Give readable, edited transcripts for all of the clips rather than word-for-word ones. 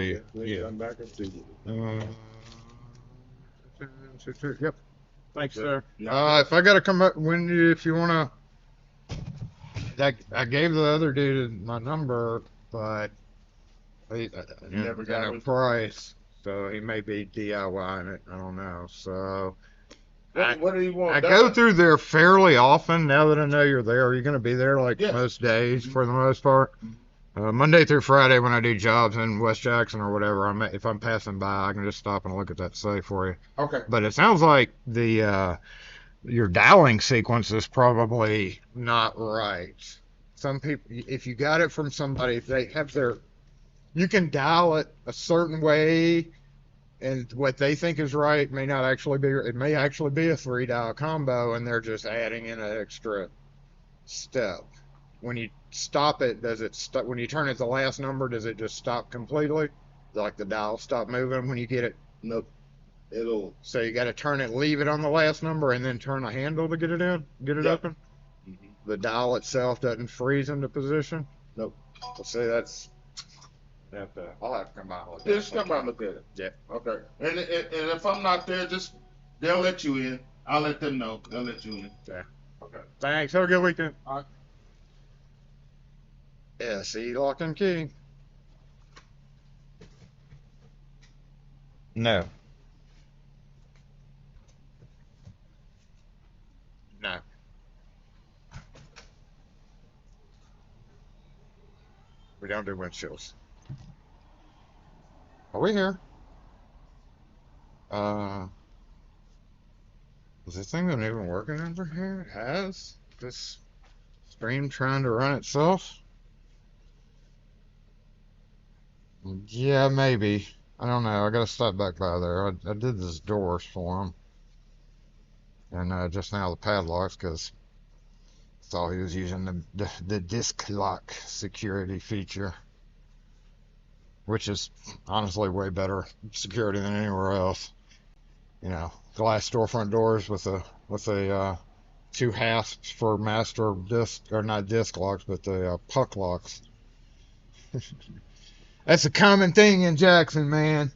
Yeah. Come back up to you. Yep. Thanks, sir. Yeah. If I gotta come up if you wanna, I gave the other dude my number, but he Never got a it. price, so he may be DIYing it. I don't know. So What do you want? I go through there fairly often now that I know you're there. Are you gonna be there like Yeah. most days for the most part? Monday through Friday when I do jobs in West Jackson or whatever, if I'm passing by, I can just stop and look at that safe for you. Okay. But it sounds like your dialing sequence is probably not right. Some people, if you got it from somebody, if they have you can dial it a certain way, and what they think is right may not actually be. It may actually be a 3 dial combo, and they're just adding in an extra step. When you stop it, does it stop? When you turn it the last number, does it just stop completely? Like the dial stop moving when you get it? Nope. So you got to turn it, leave it on the last number, and then turn the handle to get it open. The dial itself doesn't freeze into position. Nope. Well, see, that's. I'll have to come by and look at it. Just come by and look at it. Yeah. Okay. And if I'm not there, they'll let you in. I'll let them know. They'll let you in. Yeah. Okay. Thanks. Have a good weekend. All right. SE lock and key. No. No. We don't do windshields. Are we here? Is this thing not even working over here? It has? This stream trying to run itself? Yeah, maybe. I don't know. I gotta stop back by there. I did this doors for him. And just now the padlocks, because I thought he was using the disc lock security feature, which is honestly way better security than anywhere else. You know, glass storefront doors with a two hasps for master disc, or not disc locks, but the puck locks. That's a common thing in Jackson, man.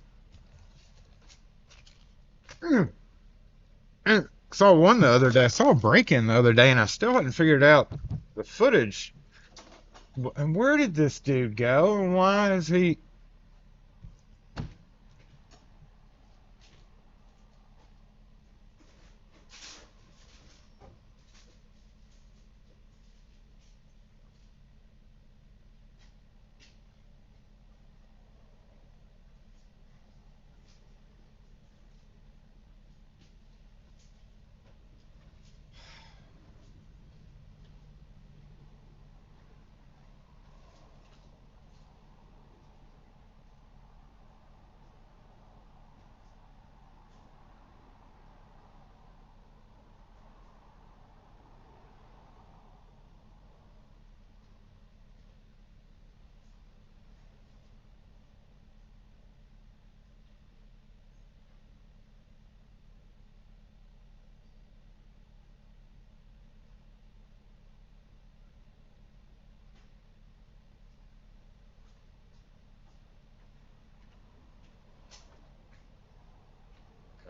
Saw one the other day. I saw a break-in the other day, and I still hadn't figured out the footage. And where did this dude go? And why is he?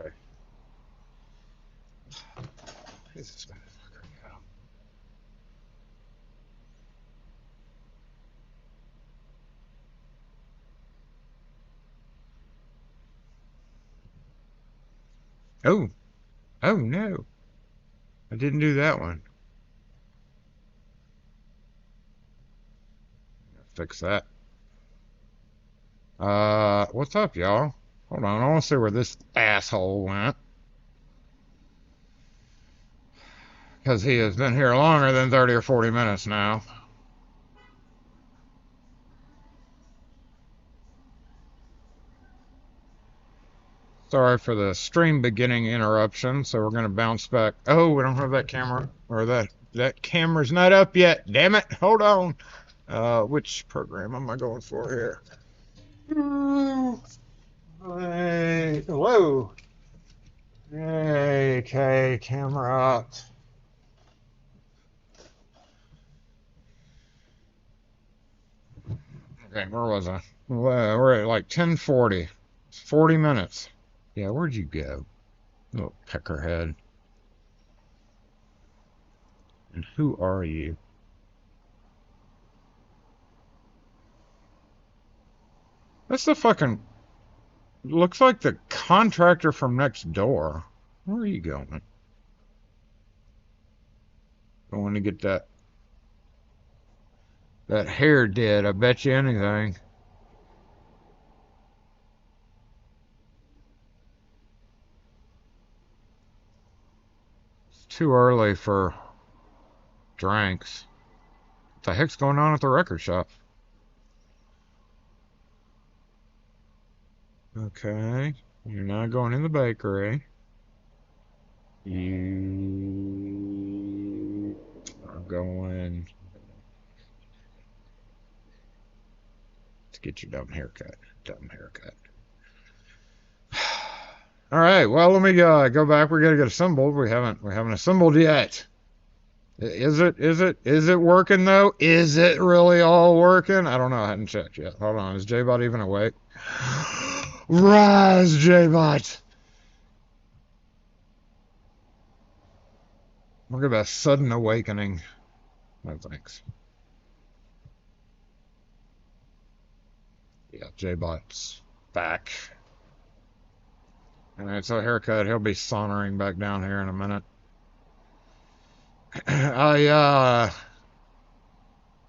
Okay. Where's this motherfucker go? Oh, oh no! I didn't do that one. Fix that. What's up, y'all? Hold on, I want to see where this asshole went. Because he has been here longer than 30 or 40 minutes now. Sorry for the stream beginning interruption, so we're going to bounce back. Oh, we don't have that camera, or that camera's not up yet. Damn it, hold on. Which program am I going for here? Hey, hello. Okay, camera up. Okay, where was I? Well, we're at like 10:40. 40 minutes. Yeah, where'd you go? Little peckerhead. And who are you? That's the fucking... Looks like the contractor from next door. Where are you going? Going to get that hair did. I bet you anything. It's too early for drinks. What the heck's going on at the record shop? Okay, you're not going in the bakery. You are going to get your dumb haircut. Dumb haircut. All right. Well, let me go back. We gotta get assembled. We haven't assembled yet. Is it working though? Is it really all working? I don't know. I hadn't checked yet. Hold on. Is J-Bot even awake? Rise, J-Bot. Look at that sudden awakening. No thanks. Yeah, J-Bot's back. And it's a haircut. He'll be sauntering back down here in a minute. I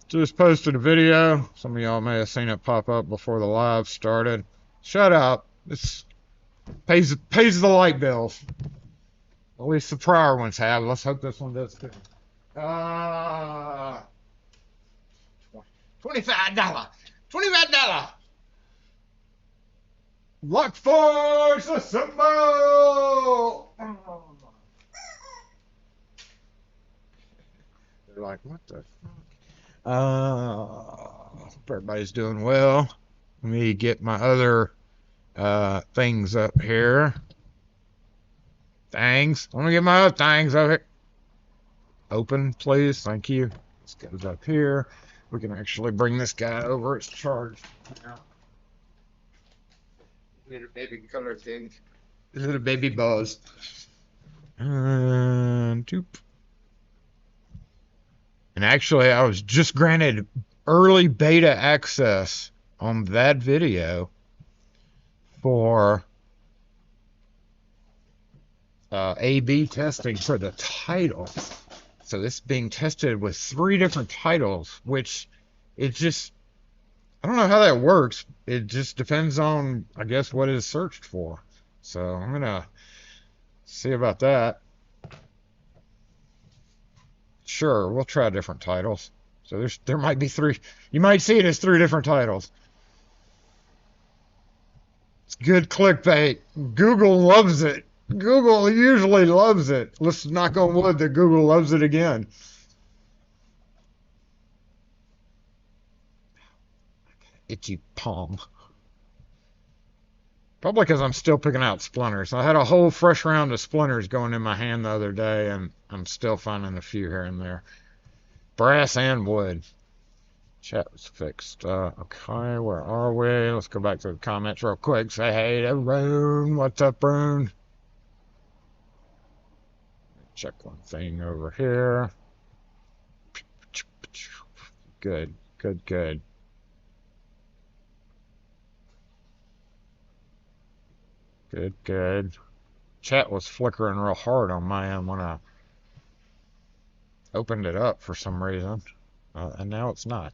just posted a video. Some of y'all may have seen it pop up before the live started. Shut up. It's pays the light bills. At least the prior ones have. Let's hope this one does too. $25. $25. Lock force assemble! They're like, what the fuck? Hope everybody's doing well. Let me get my other things up here. Things. I'm gonna get my other things up here. Open, please. Thank you. This goes up here. We can actually bring this guy over. It's charged now. Little baby color thing. Little baby buzz. Doop. And actually, I was just granted early beta access on that video for A/B testing for the title. So this is being tested with 3 different titles, which it just, I don't know how that works. It just depends on, I guess, what is searched for. So I'm going to see about that. Sure, we'll try different titles. So there might be 3. You might see it as 3 different titles. It's good clickbait. Google loves it. Google usually loves it. Let's knock on wood that Google loves it again. Itchy palm. Probably because I'm still picking out splinters. I had a whole fresh round of splinters going in my hand the other day, and I'm still finding a few here and there. Brass and wood. Chat was fixed. Okay, where are we? Let's go back to the comments real quick. Say hey to Rune. What's up, Rune? Check one thing over here. Good, good, good. Good, good. Chat was flickering real hard on my end when I opened it up for some reason. And now it's not.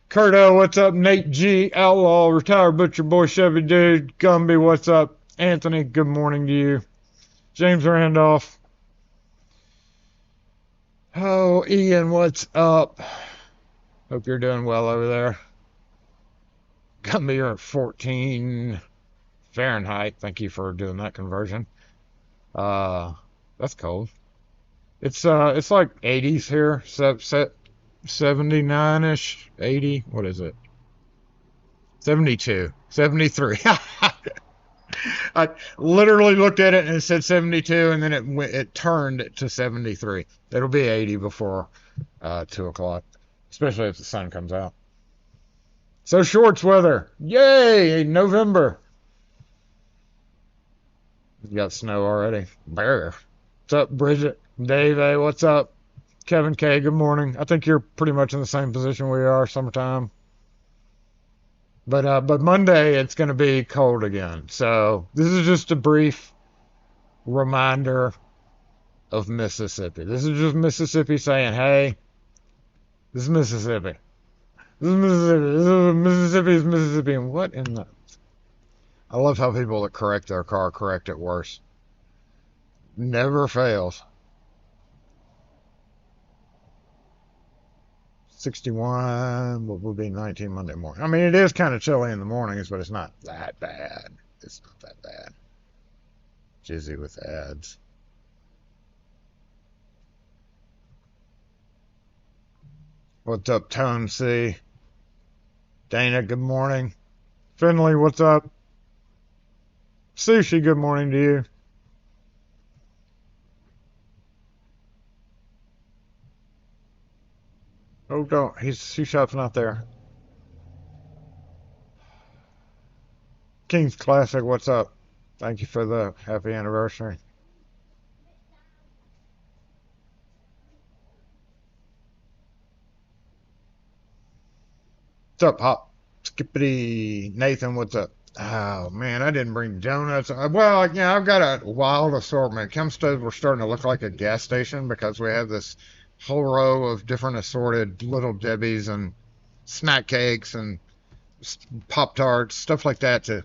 Curto, what's up? Nate G, Outlaw, Retired Butcher Boy, Chevy Dude, Gumby, what's up? Anthony, good morning to you. James Randolph. Oh, Ian, what's up? Hope you're doing well over there. Gumby, you're at 14 Fahrenheit. Thank you for doing that conversion. That's cold. It's like 80s here. 79-ish, 80. What is it? 72, 73. I literally looked at it and it said 72, and then it turned to 73. It'll be 80 before 2 o'clock, especially if the sun comes out. So shorts weather. Yay! November. You got snow already. Bear. What's up, Bridget? Dave A, what's up? Kevin K, good morning. I think you're pretty much in the same position we are, summertime. But Monday it's gonna be cold again. So this is just a brief reminder of Mississippi. This is just Mississippi saying, hey, this is Mississippi. This is Mississippi. This is Mississippi is Mississippi. And what in the I love how people that correct their car correct it worse. Never fails. 61, what will be 19 Monday morning. I mean, it is kind of chilly in the mornings, but it's not that bad. It's not that bad. Jizzy with ads. What's up, Tone C? Dana, good morning. Finley, what's up? Sushi, good morning to you. Oh, don't. His shop's not there. King's Classic, what's up? Thank you for the happy anniversary. What's up, Hop? Skippity. Nathan, what's up? Oh, man, I didn't bring donuts. Well, yeah, I've got a wild assortment. Kempstead, we're starting to look like a gas station because we have this whole row of different assorted Little Debbie's and snack cakes and Pop Tarts, stuff like that to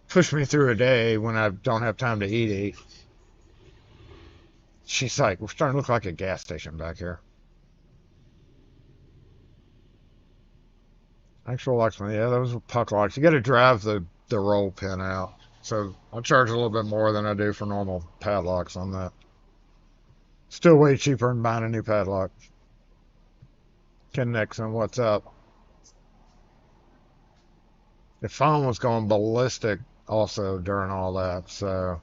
push me through a day when I don't have time to eat. She's like, we're starting to look like a gas station back here. Actual locksmith, yeah, those were puck locks. You got to drive the roll pin out. So I'll charge a little bit more than I do for normal padlocks on that. Still way cheaper than buying a new padlock. Ken Nixon, what's up? The phone was going ballistic also during all that, so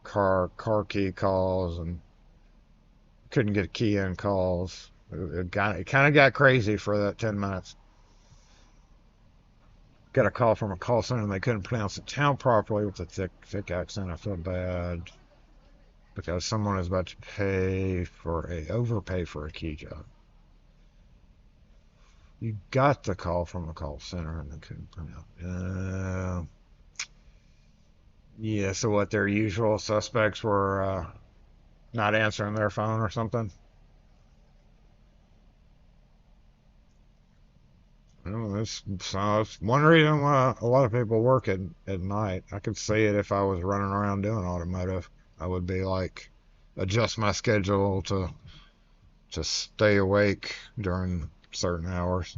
car key calls and couldn't get key in calls. It kind of got crazy for that 10 minutes. Got a call from a call center and they couldn't pronounce the town properly with a thick accent. I feel bad because someone is about to overpay for a key job. You got the call from the call center and they couldn't pronounce. Yeah, so what, their usual suspects were not answering their phone or something? Well, that's one reason why a lot of people work at night. I could see it if I was running around doing automotive. I would be like, adjust my schedule to stay awake during certain hours.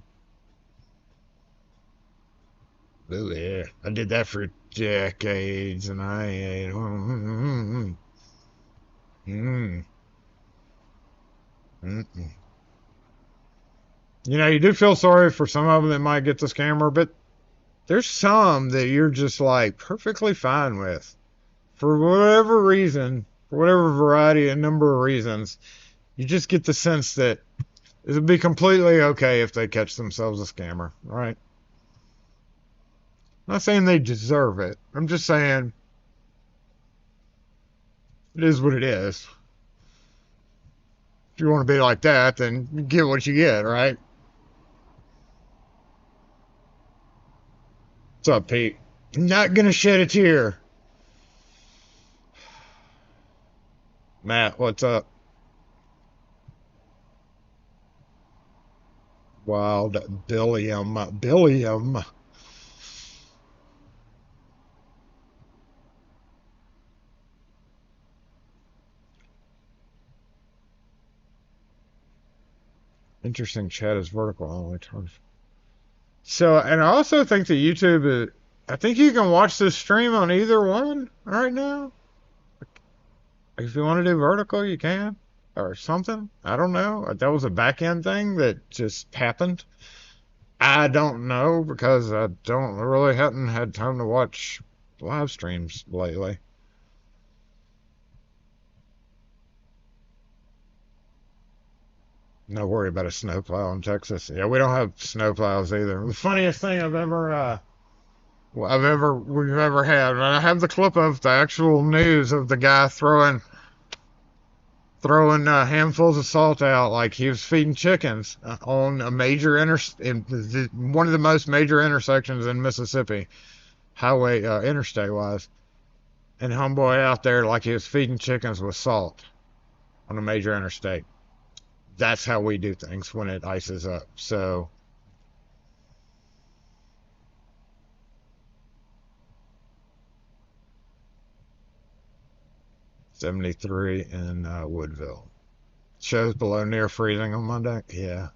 Ooh, yeah, I did that for decades, and I ain't. You know, you do feel sorry for some of them that might get the scammer, but there's some that you're just like perfectly fine with. For whatever reason, for whatever variety and number of reasons, you just get the sense that it would be completely okay if they catch themselves a scammer, right? I'm not saying they deserve it. I'm just saying it is what it is. If you want to be like that, then you get what you get, right? What's up, Pete? I'm not gonna shed a tear. Matt, what's up? Wild Billiam. Interesting chat is vertical only. So, and I also think that YouTube, I think you can watch this stream on either one right now. If you want to do vertical, you can. Or something. I don't know. That was a back end thing that just happened. I don't know because I don't really hadn't had time to watch live streams lately. No worry about a snowplow in Texas. Yeah, we don't have snowplows either. The funniest thing we've ever had. And I have the clip of the actual news of the guy throwing handfuls of salt out like he was feeding chickens on a major one of the most major intersections in Mississippi, highway interstate wise, and homeboy out there like he was feeding chickens with salt on a major interstate. That's how we do things when it ices up. So 73 in Woodville. Shows below near freezing on Monday. Yeah.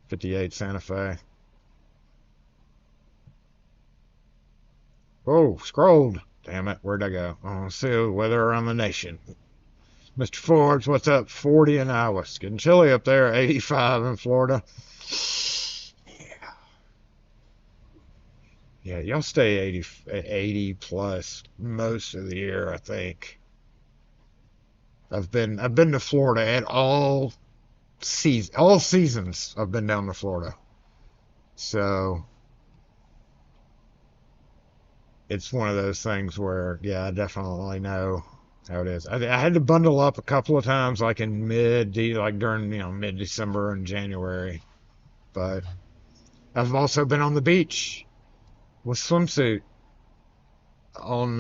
58 Santa Fe. Oh, scrolled. Damn it. Where'd I go? I want to see the weather around the nation. Mr. Forbes, what's up? 40 in Iowa. It's getting chilly up there. 85 in Florida. Yeah. Yeah, y'all stay 80 plus most of the year, I think. I've been to Florida at all seasons. I've been down to Florida. So it's one of those things where, yeah, I definitely know how it is. I had to bundle up a couple of times, like in like during mid December and January. But I've also been on the beach with swimsuit on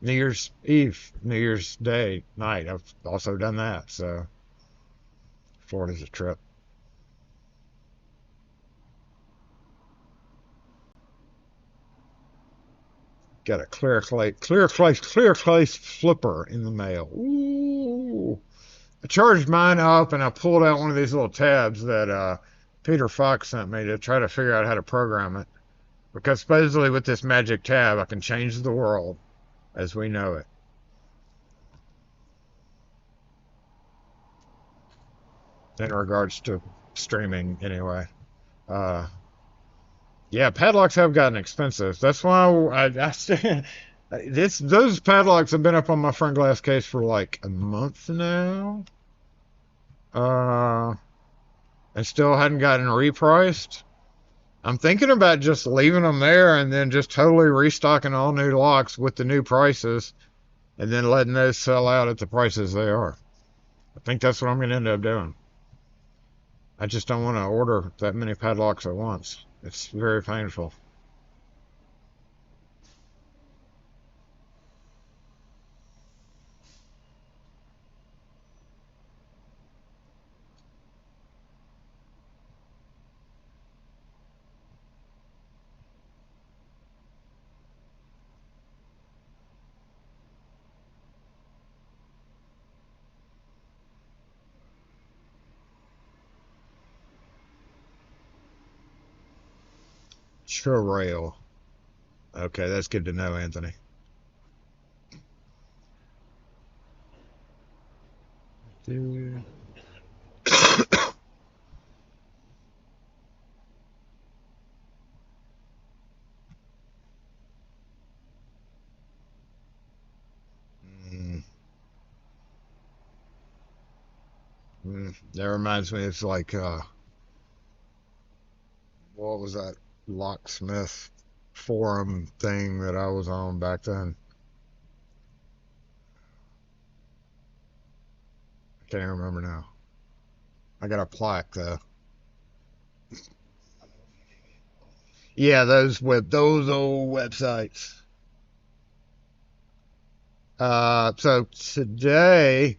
New Year's Eve, New Year's Day night. I've also done that. So Florida's a trip. Got a clear clay flipper in the mail. Ooh. I charged mine up and I pulled out one of these little tabs that Peter Fox sent me to try to figure out how to program it. Because supposedly with this magic tab, I can change the world as we know it. In regards to streaming, anyway. Uh, yeah, padlocks have gotten expensive. That's why those padlocks have been up on my front glass case for like a month now. Uh, and still hadn't gotten repriced. I'm thinking about just leaving them there and then just totally restocking all new locks with the new prices and then letting those sell out at the prices they are. I think that's what I'm going to end up doing. I just don't want to order that many padlocks at once. It's very painful. Churrail. Okay, that's good to know, Anthony. Dude. That reminds me, it's like, what was that Locksmith forum thing that I was on back then? I can't even remember now. I got a plaque though. Yeah, those old websites. So today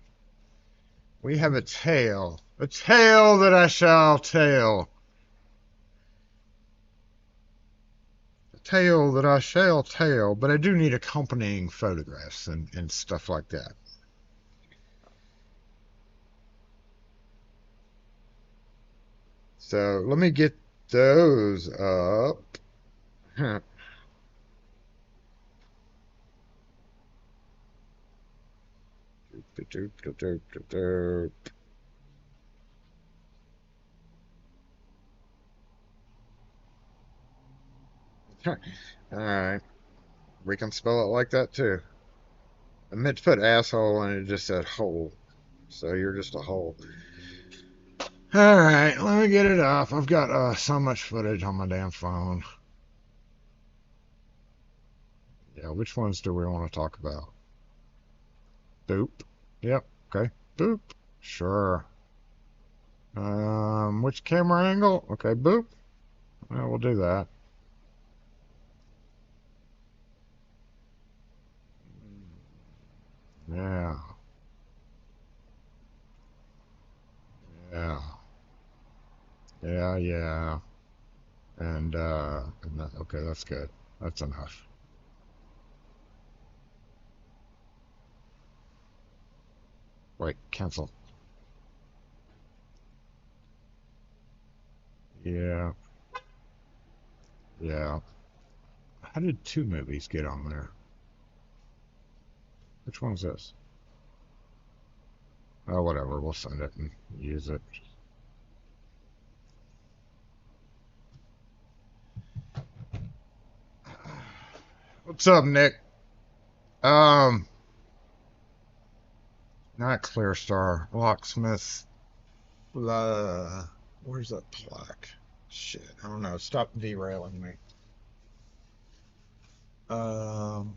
we have a tale that I shall tell, a tale that I shall tell. But I do need accompanying photographs and stuff like that. So let me get those up. All right, we can spell it like that too. I meant to put asshole and it just said hole. So you're just a hole. Alright, let me get it up. I've got so much footage on my damn phone. Yeah, which ones do we want to talk about? Boop. Yep, okay. Boop. Sure. Which camera angle? Okay, boop. Well, we'll do that. Yeah. Yeah. Yeah, yeah. And that, okay, that's good. That's enough. Wait, cancel. Yeah. Yeah. How did two movies get on there? Which one's this? Oh, whatever. We'll send it and use it. What's up, Nick? Um, Not Clear Star. Locksmith. Where's that plaque? Shit, I don't know. Stop derailing me. Um,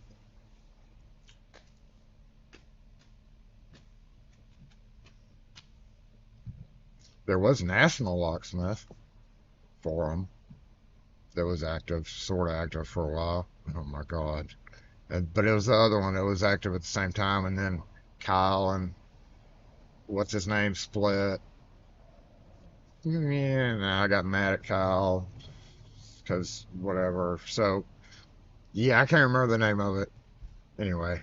there was National Locksmith Forum that was active, sort of active for a while. Oh my God. But it was the other one that was active at the same time, and then Kyle and what's his name split. Yeah, nah, I got mad at Kyle because whatever. So yeah, I can't remember the name of it. Anyway,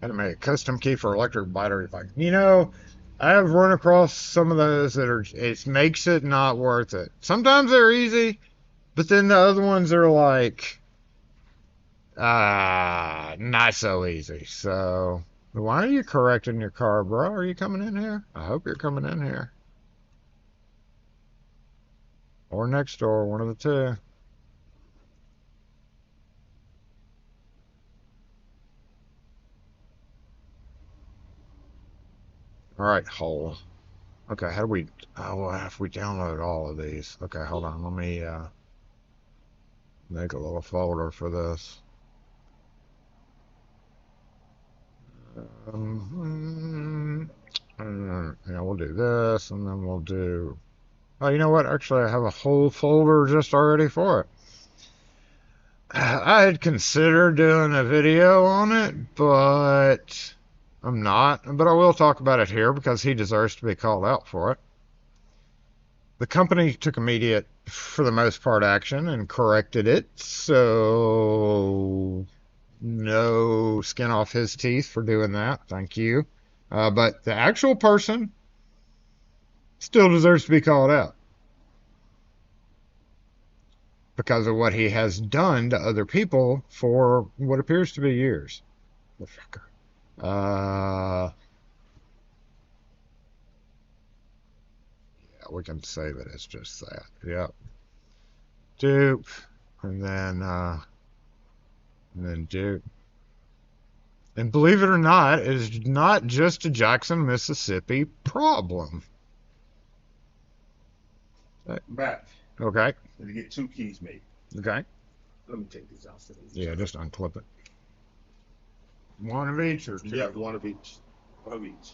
had to make a custom key for electric battery pack. I've run across some of those that are. It makes it not worth it. Sometimes they're easy, but then the other ones are like, not so easy. So why are you correcting your car, bro? Are you coming in here? I hope you're coming in here. Or next door, one of the two. All right, hole. Okay, how do we? Oh, well, if we download all of these. Okay, hold on. Let me make a little folder for this. Yeah, we'll do this, and then we'll do. Oh, you know what? Actually, I have a whole folder just already for it. I had considered doing a video on it, but I'm not. But I will talk about it here because he deserves to be called out for it. The company took immediate, for the most part, action and corrected it, so no skin off his teeth for doing that. Thank you. But the actual person still deserves to be called out because of what he has done to other people for what appears to be years. Uh, yeah, we can say that it's just that. Yep. Dupe, and then dupe. And believe it or not, it is not just a Jackson, Mississippi problem. Back. Okay. To get two keys made. Okay. Let me take these out. Yeah, just unclip it. One of each or two? Yeah, one of each. One of each.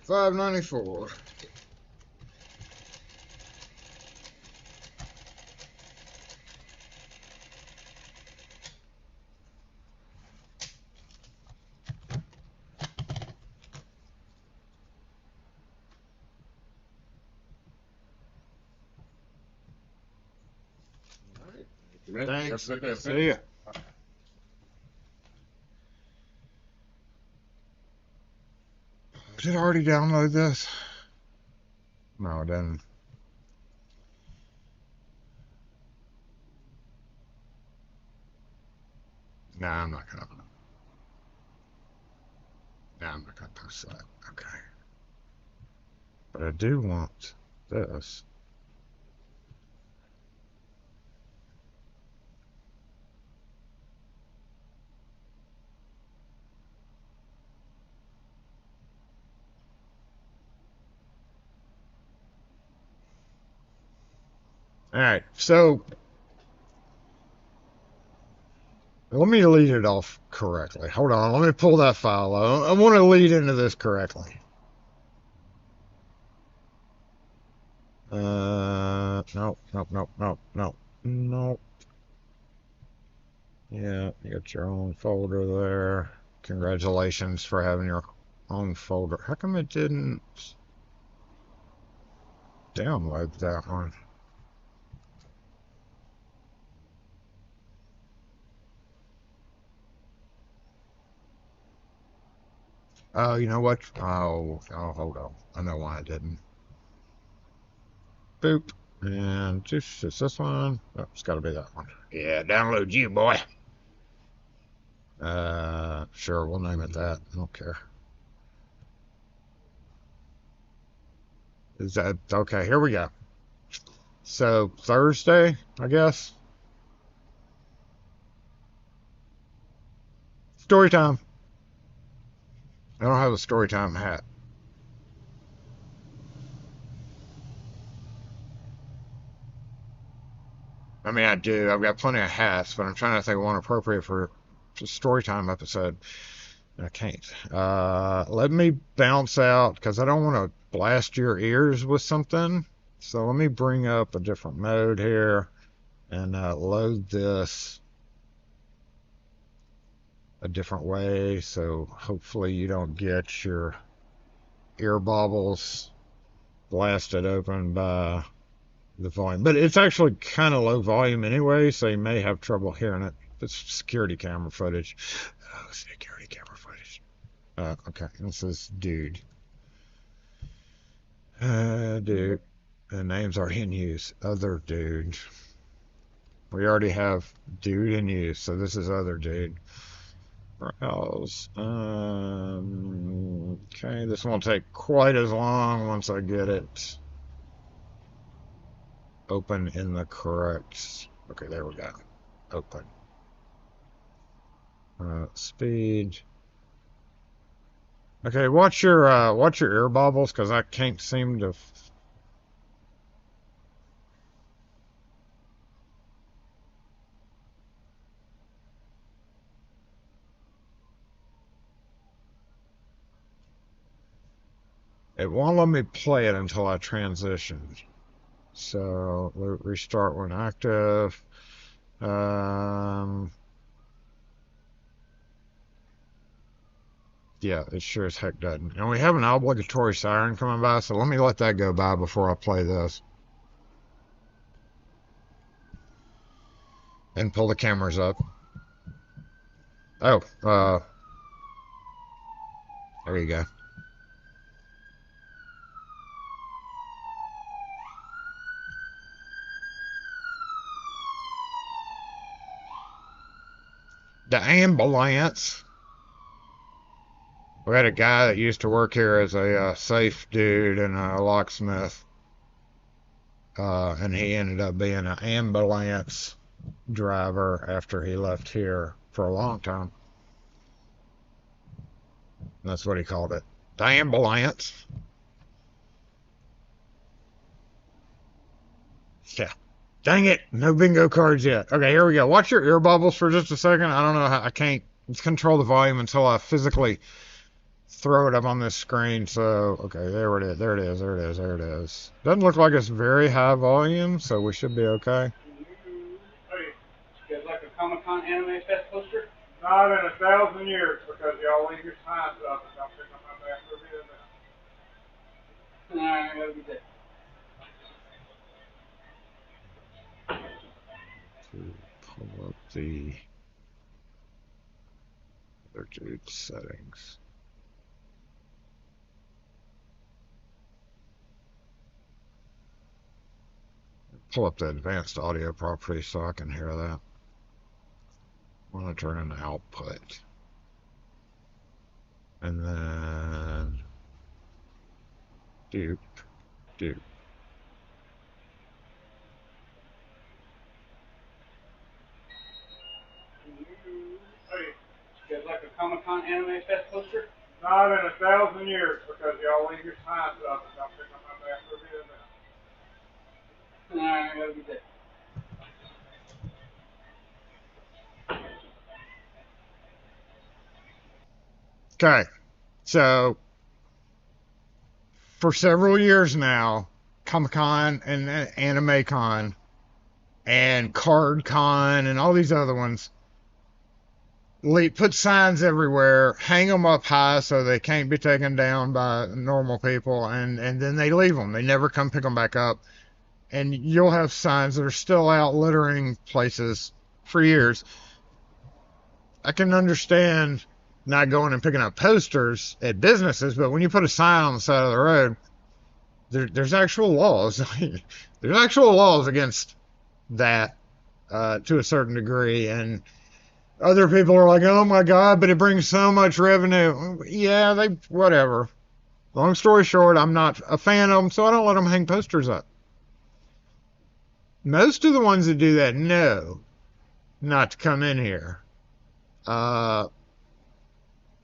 594. Thanks. See ya. Did I already download this? No, I didn't. Nah, I'm not gonna post that. Okay. But I do want this. All right, so let me lead it off correctly. Hold on, let me pull that file out. I want to lead into this correctly. Nope. Yeah, you got your own folder there. Congratulations for having your own folder. How come it didn't download that one? Oh, you know what? Oh, hold on. I know why I didn't. Boop. And just this one. Oh, it's got to be that one. Yeah, download you, boy. Sure, we'll name it that. I don't care. Is that okay? Here we go. So Thursday, I guess. Story time. I don't have a story time hat. I mean, I do. I've got plenty of hats, but I'm trying to think of one appropriate for a story time episode. I can't. Let me bounce out because I don't want to blast your ears with something. So let me bring up a different mode here and load this a different way. So hopefully you don't get your ear bobbles blasted open by the volume. But it's actually kind of low volume anyway, so you may have trouble hearing it. It's security camera footage. Oh, security camera footage. Okay, this is dude. Dude. The name's already in use. Other dude. We already have dude in use, so this is other dude. Browse. Okay, this won't take quite as long once I get it open in the correct. Okay, there we go. Open. Speed. Okay, watch your ear bobbles because I can't seem to. It won't let me play it until I transition. So restart when active. Yeah, it sure as heck doesn't. And we have an obligatory siren coming by, so let me let that go by before I play this. And pull the cameras up. Oh, there you go. The ambulance. We had a guy that used to work here as a safe dude and a locksmith. And he ended up being an ambulance driver after he left here for a long time. That's what he called it. The ambulance. Yeah. Dang it. No bingo cards yet. Okay, here we go. Watch your ear bubbles for just a second. I don't know how I can't control the volume until I physically throw it up on this screen. So, okay, there it is. There it is. There it is. There it is. Doesn't look like it's very high volume, so we should be okay. Hey, you guys like a Comic-Con Anime Fest poster? Not in 1,000 years, because y'all leave your signs up and don't pick up my back review now. Alright, have a good day. To pull up the other dude's settings. Pull up the advanced audio property so I can hear that. I want to turn in the output. And then dupe. Hey, you guys like a Comic-Con Anime Fest poster? Not in 1,000 years, because y'all leave your signs up and don't pick up my back review now. Alright, have a good day. Okay, so for several years now, Comic-Con and Anime-Con and Card-Con and all these other ones put signs everywhere, hang them up high so they can't be taken down by normal people, and then they leave them. They never come pick them back up. And you'll have signs that are still out littering places for years. I can understand not going and picking up posters at businesses, but when you put a sign on the side of the road, there's actual laws. There's actual laws against that to a certain degree, and other people are like, oh my God, but it brings so much revenue. Yeah, whatever. Long story short, I'm not a fan of them, so I don't let them hang posters up. Most of the ones that do that know not to come in here.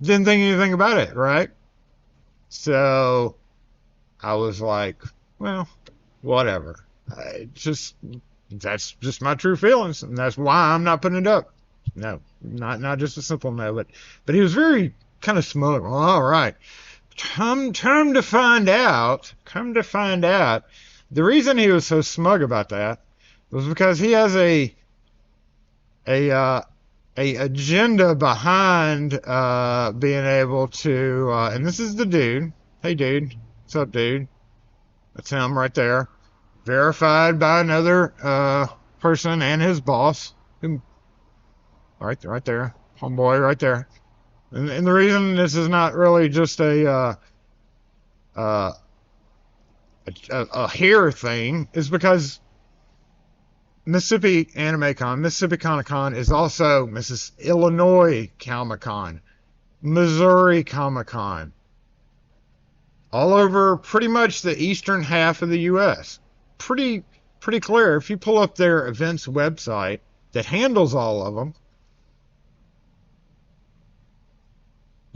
Didn't think anything about it, right? So I was like, well, whatever. That's just my true feelings, and that's why I'm not putting it up. No, not just a simple no, but he was very kind of smug. Well, all right. Come to find out, the reason he was so smug about that was because he has a agenda behind being able to, and this is the dude. Hey, dude. What's up, dude? That's him right there. Verified by another person and his boss. Right there. Homeboy right there. And the reason this is not really just a here thing is because Mississippi Anime Con, Mississippi Comic Con is also Illinois Comic Con, Missouri Comic Con, all over pretty much the eastern half of the U.S. Pretty clear. If you pull up their events website that handles all of them,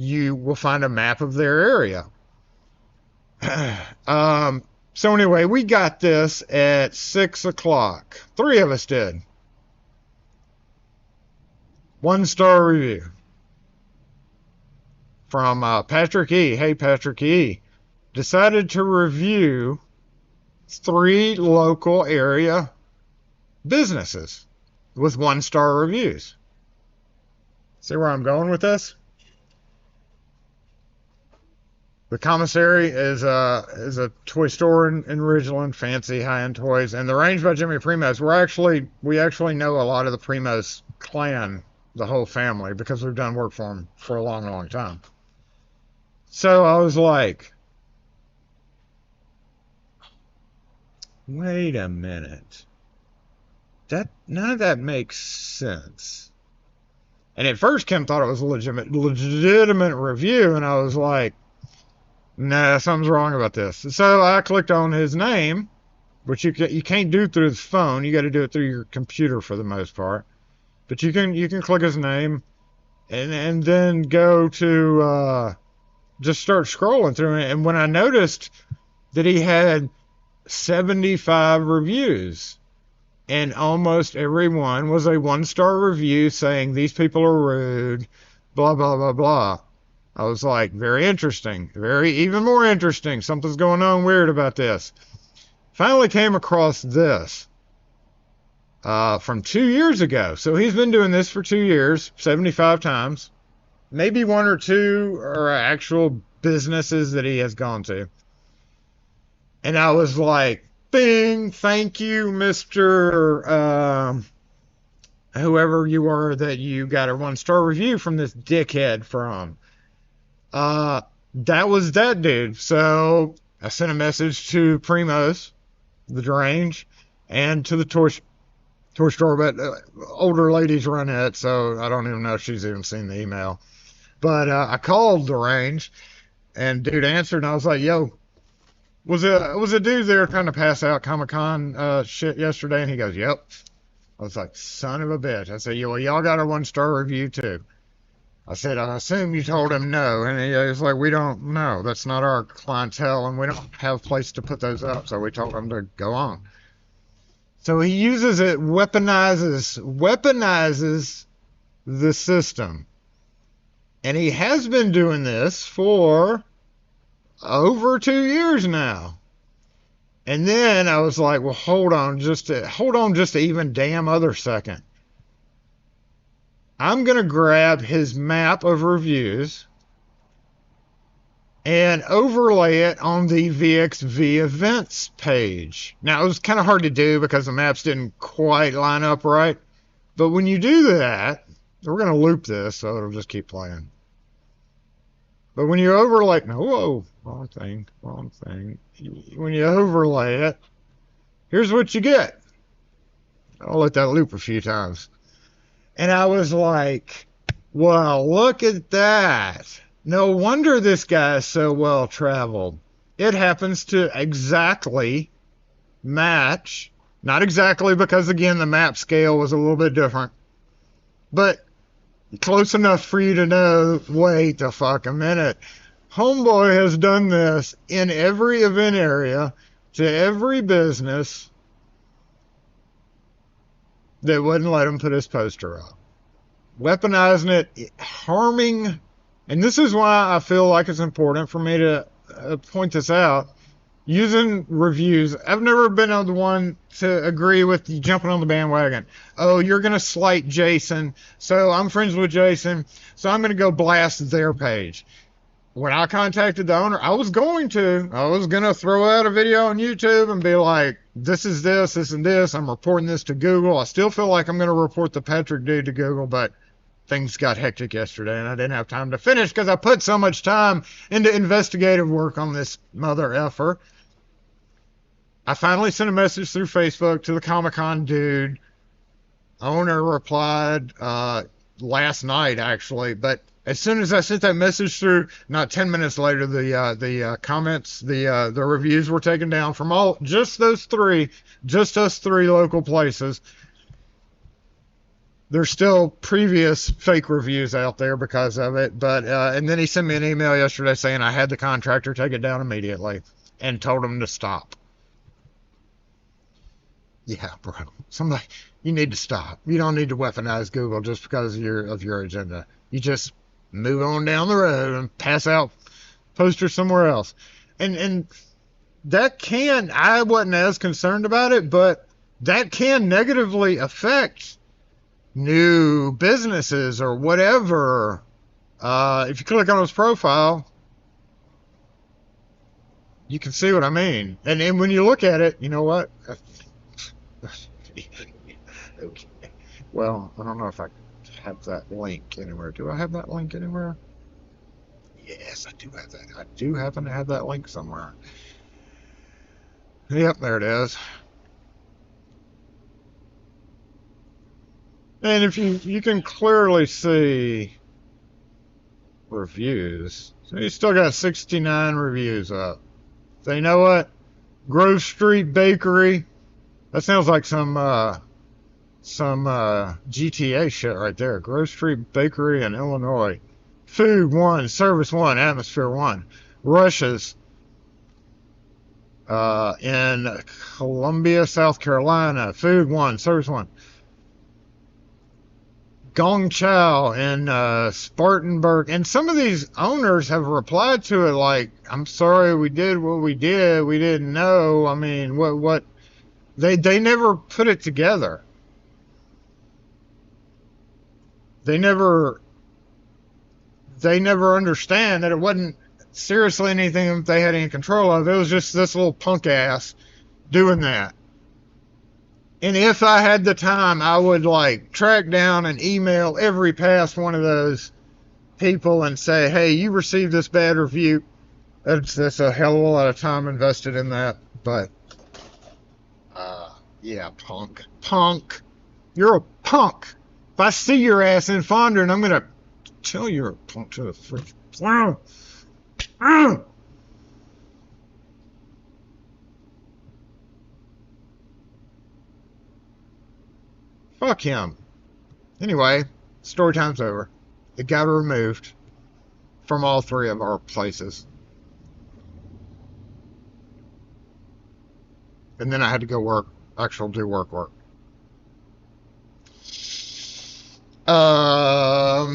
you will find a map of their area. So anyway, we got this at 6 o'clock. 3 of us did. 1-star review from Patrick E. Hey, Patrick E. Decided to review 3 local area businesses with 1-star reviews. See where I'm going with this? The commissary is a toy store in Ridgeland, fancy high-end toys, and the Range by Jimmy Primos. We actually know a lot of the Primos clan, the whole family, because we've done work for them for a long time. So I was like, wait a minute, none of that makes sense. And at first, Kim thought it was a legitimate review, and I was like, nah, something's wrong about this. So I clicked on his name, which you can't do through the phone. You got to do it through your computer for the most part. But you can click his name, and then go to just start scrolling through it. And when I noticed that he had 75 reviews, and almost every one was a 1-star review saying these people are rude, blah blah blah blah. I was like, very interesting, even more interesting. Something's going on weird about this. Finally came across this from 2 years ago. So he's been doing this for 2 years, 75 times. Maybe one or two are actual businesses that he has gone to. And I was like, bing, thank you, Mr. Whoever you are that you got a 1-star review from this dickhead from. That was that dude. So I sent a message to Primos, the Derange, and to the toy store, but older ladies run it, so I don't even know if she's even seen the email. But I called the range, and dude answered, and I was like, "Yo, was a dude there trying to pass out Comic-Con shit yesterday?" And he goes, "Yep." I was like, "Son of a bitch!" I said, "Yeah, well, y'all got a 1-star review too." I said, "I assume you told him no," and he was like, "We don't know. That's not our clientele, and we don't have a place to put those up." So we told him to go on. So he uses it, weaponizes the system. And he has been doing this for over 2 years now. And then I was like, well, hold on just a even damn other second. I'm going to grab his map of reviews and overlay it on the VXV events page. Now, it was kind of hard to do because the maps didn't quite line up right. But when you do that, we're going to loop this, so it'll just keep playing. But when you overlay, no, whoa, wrong thing. When you overlay it, here's what you get. I'll let that loop a few times. And I was like, well, look at that. No wonder this guy is so well traveled. It happens to exactly match. Not exactly, because again, the map scale was a little bit different. But close enough for you to know, wait a fucking minute. Homeboy has done this in every event area to every business that wouldn't let him put his poster up. Weaponizing it, harming, and this is why I feel like it's important for me to point this out. Using reviews, I've never been the one to agree with you jumping on the bandwagon. Oh, you're going to slight Jason, so I'm friends with Jason, so I'm going to go blast their page. When I contacted the owner, I was going to throw out a video on YouTube and be like, this is this, this and this. I'm reporting this to Google. I still feel like I'm going to report the Patrick dude to Google, but things got hectic yesterday and I didn't have time to finish because I put so much time into investigative work on this mother effer. I finally sent a message through Facebook to the Comic-Con dude. Owner replied last night, actually, but as soon as I sent that message through, not 10 minutes later, the comments, the reviews were taken down from just those three local places. There's still previous fake reviews out there because of it, but and then he sent me an email yesterday saying I had the contractor take it down immediately and told him to stop. Yeah, bro. Somebody, you need to stop. You don't need to weaponize Google just because of your agenda. You just move on down the road and pass out posters somewhere else. And that can, I wasn't as concerned about it, but that can negatively affect new businesses or whatever. If you click on his profile, you can see what I mean. And when you look at it, you know what? Okay. Well, I don't know if I have that link anywhere. Do I have that link anywhere? Yes, I do have that. I do happen to have that link somewhere. Yep, there it is. And if you can clearly see reviews. So you still got 69 reviews up. So you know what? Grove Street Bakery. That sounds like some GTA shit right there. Grove Street Bakery in Illinois. Food 1, service 1, atmosphere 1. Russia's in Columbia, South Carolina. Food 1, service 1. Gong Chao and Spartanburg, and some of these owners have replied to it like, "I'm sorry, we did what we did. We didn't know." I mean, what they never put it together. They never understand that it wasn't seriously anything that they had any control of. It was just this little punk ass doing that. And if I had the time, I would like track down and email every past one of those people and say, "Hey, you received this bad review." That's a hell of a lot of time invested in that. But yeah, punk, you're a punk. If I see your ass in Fondren, I'm gonna tell you're a punk to the freak. Fuck him. Anyway, story time's over. It got removed from all three of our places. And then I had to go work, do work. What have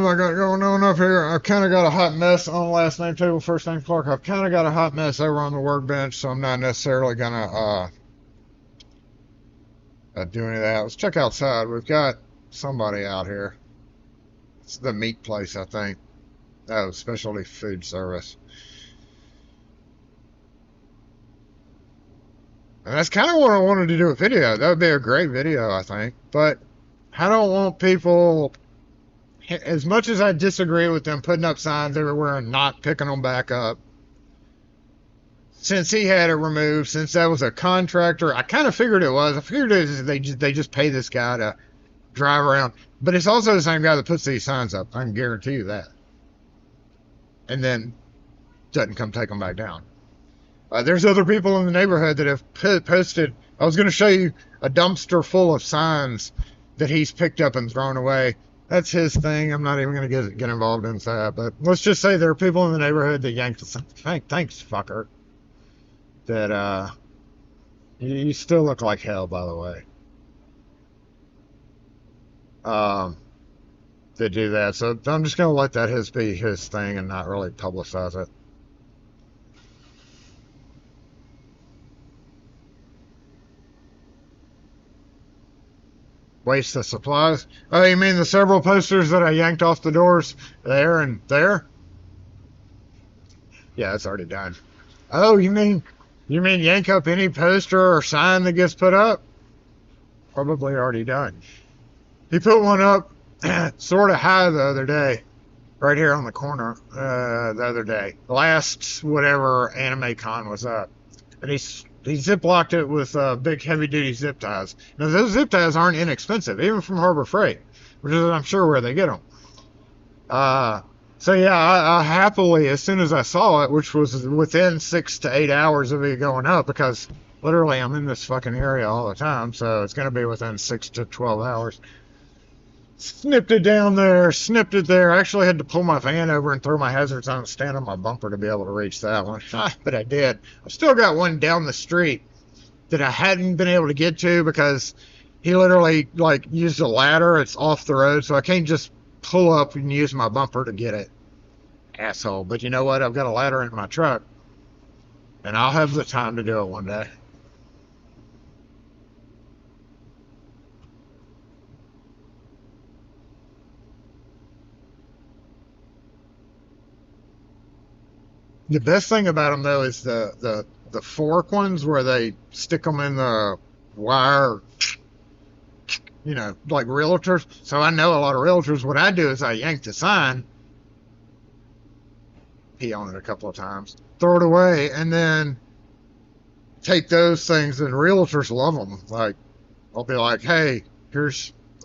I got going on up here? I've kind of got a hot mess on last name table, first name Clark. I've kind of got a hot mess over on the workbench, so I'm not necessarily gonna do any of that. Let's check outside. We've got somebody out here. It's the meat place, I think. Oh, specialty food service. And that's kind of what I wanted to do a video. That would be a great video, I think. But I don't want people, as much as I disagree with them putting up signs everywhere and not picking them back up, since he had it removed, since that was a contractor, I kind of figured it was. I figured it was, they just pay this guy to drive around. But it's also the same guy that puts these signs up. I can guarantee you that. And then doesn't come take them back down. There's other people in the neighborhood that have posted. I was going to show you a dumpster full of signs that he's picked up and thrown away. That's his thing. I'm not even going to get involved in that. But let's just say there are people in the neighborhood that yanked the sign. Thanks, fucker. That you still look like hell, by the way. They do that, so I'm just going to let that be his thing and not really publicize it. Waste of supplies. Oh, you mean the several posters that I yanked off the doors there and there? Yeah, it's already done. Oh, you mean yank up any poster or sign that gets put up? Probably already done. He put one up sort of high the other day, right here on the corner the other day. Last whatever Anime Con was up. And he zip-locked it with big heavy-duty zip ties. Now, those zip ties aren't inexpensive, even from Harbor Freight, which is, I'm sure, where they get them. So, yeah, I happily, as soon as I saw it, which was within 6 to 8 hours of it going up, because literally I'm in this fucking area all the time, so it's going to be within 6 to 12 hours. Snipped it down there, snipped it there. I actually had to pull my van over and throw my hazards on and stand on my bumper to be able to reach that one. But I did. I've still got one down the street that I hadn't been able to get to because he literally, like, used a ladder. It's off the road, so I can't just pull up and use my bumper to get it. Asshole. But you know what? I've got a ladder in my truck, and I'll have the time to do it one day. The best thing about them, though, is the fork ones where they stick them in the wire, you know, like realtors. So I know a lot of realtors. What I do is I yank the sign, pee on it a couple of times, throw it away, and then take those things, and realtors love them. Like, I'll be like, hey,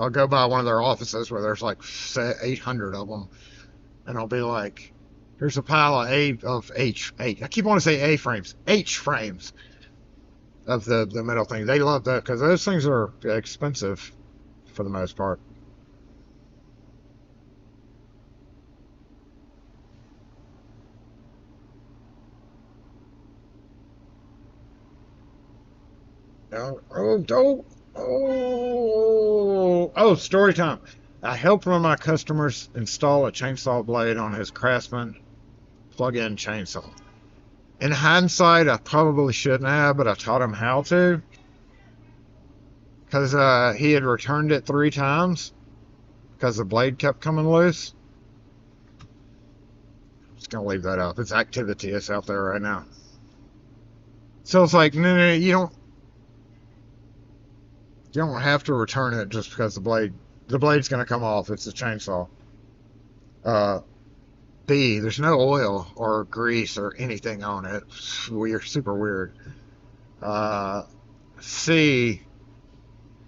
I'll go by one of their offices where there's like 800 of them, and I'll be like, here's a pile of H. I keep wanting to say A-frames. H-frames of the metal thing. They love that because those things are expensive for the most part. Oh, story time. I helped one of my customers install a chainsaw blade on his Craftsman plug-in chainsaw. In hindsight, I probably shouldn't have, but I taught him how to. Because he had returned it 3 times because the blade kept coming loose. Just going to leave that up. It's activity. It's out there right now. So it's like, no, you don't have to return it just because the blade's going to come off. It's a chainsaw. B, there's no oil or grease or anything on it. It's weird, super weird. C,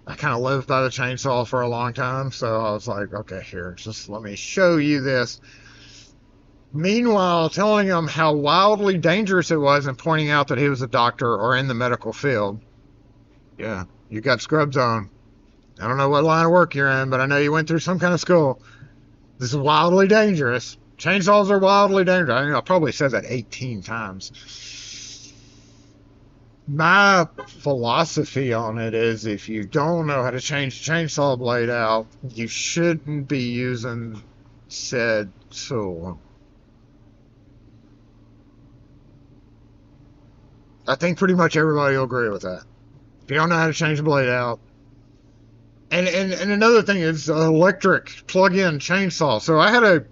I kind of lived by the chainsaw for a long time, so I was like, okay, here, just let me show you this. Meanwhile, telling him how wildly dangerous it was and pointing out that he was a doctor or in the medical field. Yeah, you got scrubs on. I don't know what line of work you're in, but I know you went through some kind of school. This is wildly dangerous. Chainsaws are wildly dangerous. I mean, I probably said that 18 times. My philosophy on it is if you don't know how to change the chainsaw blade out, you shouldn't be using said tool. I think pretty much everybody will agree with that. If you don't know how to change the blade out. And another thing is electric plug-in chainsaw. So I had a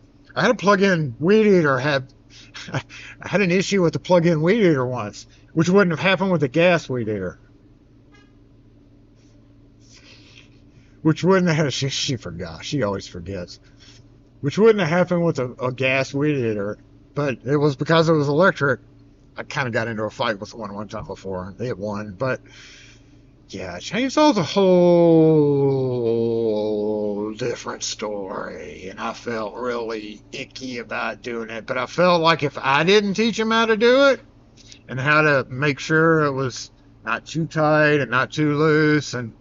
plug-in weed eater. I had an issue with the plug-in weed eater once, which wouldn't have happened with a gas weed eater. Which wouldn't have, she forgot. She always forgets. Which wouldn't have happened with a gas weed eater, but it was because it was electric. I kind of got into a fight with one time before. They had won, but yeah, chainsaw's a whole different story, and I felt really icky about doing it. But I felt like if I didn't teach him how to do it and how to make sure it was not too tight and not too loose, and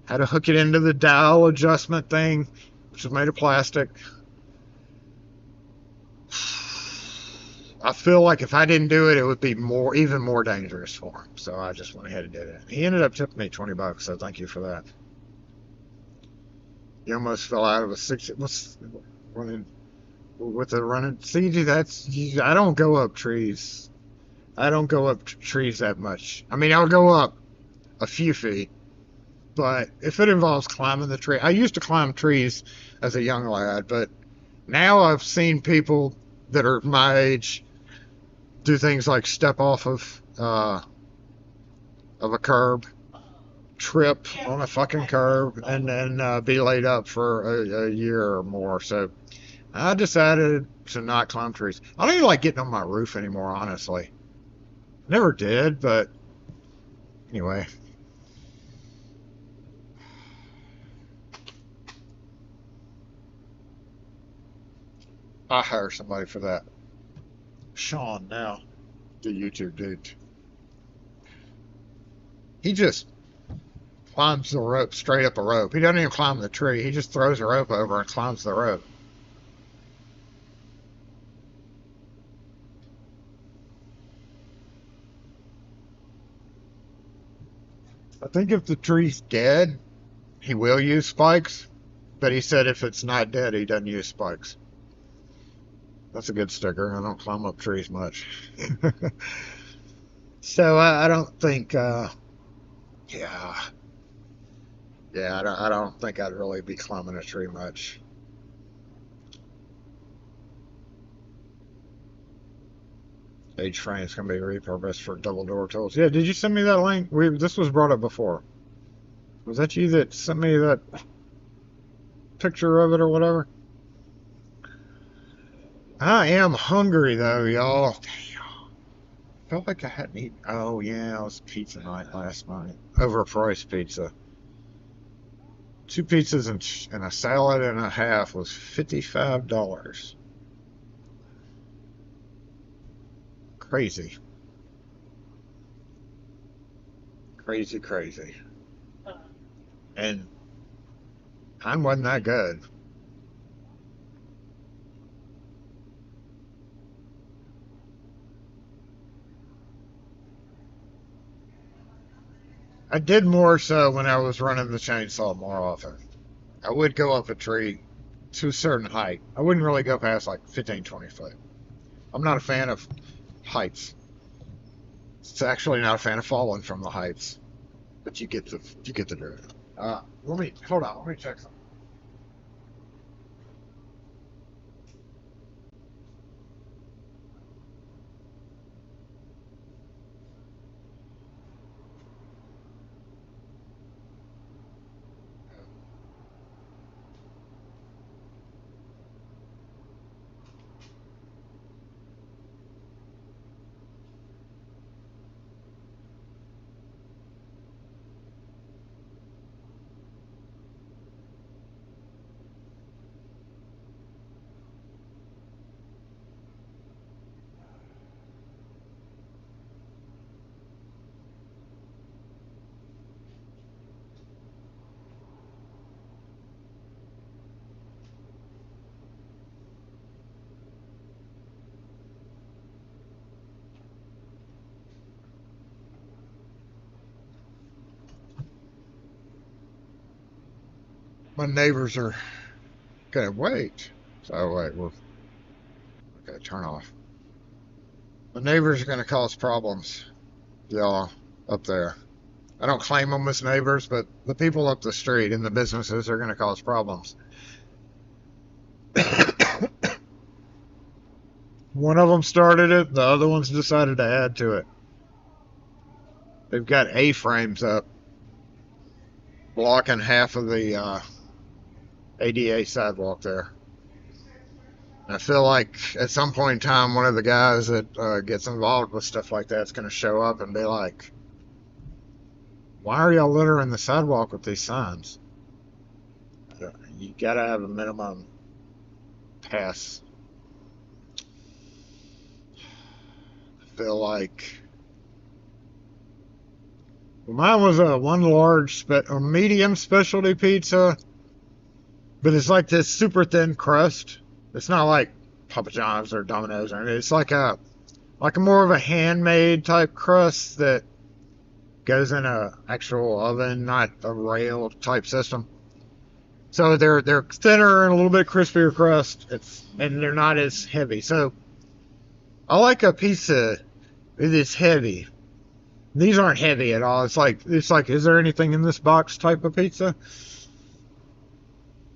how to hook it into the dial adjustment thing, which is made of plastic, I feel like if I didn't do it, it would be even more dangerous for him. So I just went ahead and did it. He ended up tipping me $20, so thank you for that. He almost fell out of a 60. What's running with the running? See, that's I don't go up trees. I don't go up trees that much. I mean, I'll go up a few feet, but if it involves climbing the tree, I used to climb trees as a young lad, but now I've seen people that are my age do things like step off of a curb, trip on a fucking curb, and then be laid up for a year or more. So I decided to not climb trees. I don't even like getting on my roof anymore, honestly. Never did, but anyway. I hire somebody for that. Sean now, the YouTube dude. He just climbs the rope, straight up a rope. He doesn't even climb the tree. He just throws a rope over and climbs the rope. I think if the tree's dead, he will use spikes. But he said if it's not dead, he doesn't use spikes. That's a good sticker. I don't climb up trees much. So I don't think, I don't think I'd really be climbing a tree much. H frames can be repurposed for double door tools. Yeah, did you send me that link? This was brought up before. Was that you that sent me that picture of it or whatever? I am hungry though, y'all. Damn. Felt like I hadn't eaten. Oh yeah, it was pizza night last night. Overpriced pizza. 2 pizzas and a salad and a half was $55. Crazy. Crazy, crazy. And mine wasn't that good. I did more so when I was running the chainsaw more often. I would go up a tree to a certain height. I wouldn't really go past like 15, 20 foot. I'm not a fan of heights. It's actually not a fan of falling from the heights, but you get the drift. Hold on. Let me check something. My neighbors are gonna wait. So wait, we're okay. Turn off. My neighbors are gonna cause problems, y'all, up there. I don't claim them as neighbors, but the people up the street and the businesses are gonna cause problems. One of them started it. The other ones decided to add to it. They've got A-frames up, blocking half of the ADA sidewalk there. I feel like at some point in time, one of the guys that gets involved with stuff like that is going to show up and be like, why are y'all littering the sidewalk with these signs? You got to have a minimum pass. I feel like mine was a one large or medium specialty pizza, but it's like this super thin crust. It's not like Papa John's or Domino's or anything. It's like a more of a handmade type crust that goes in a actual oven, not a rail type system. So they're thinner and a little bit crispier crust. And they're not as heavy. So I like a pizza that is heavy. These aren't heavy at all. It's like is there anything in this box type of pizza?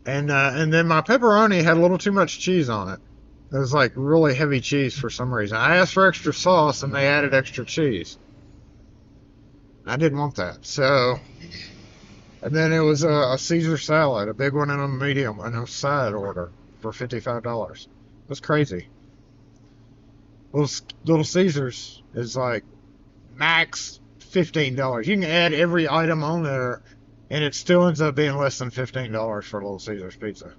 And then my pepperoni had a little too much cheese on it. It was like really heavy cheese for some reason. I asked for extra sauce and they added extra cheese. I didn't want that. So, and then it was a Caesar salad, a big one and a medium, and a side order for $55. That's crazy. Little Caesars is like max $15. You can add every item on there, and it still ends up being less than $15 for Little Caesars pizza.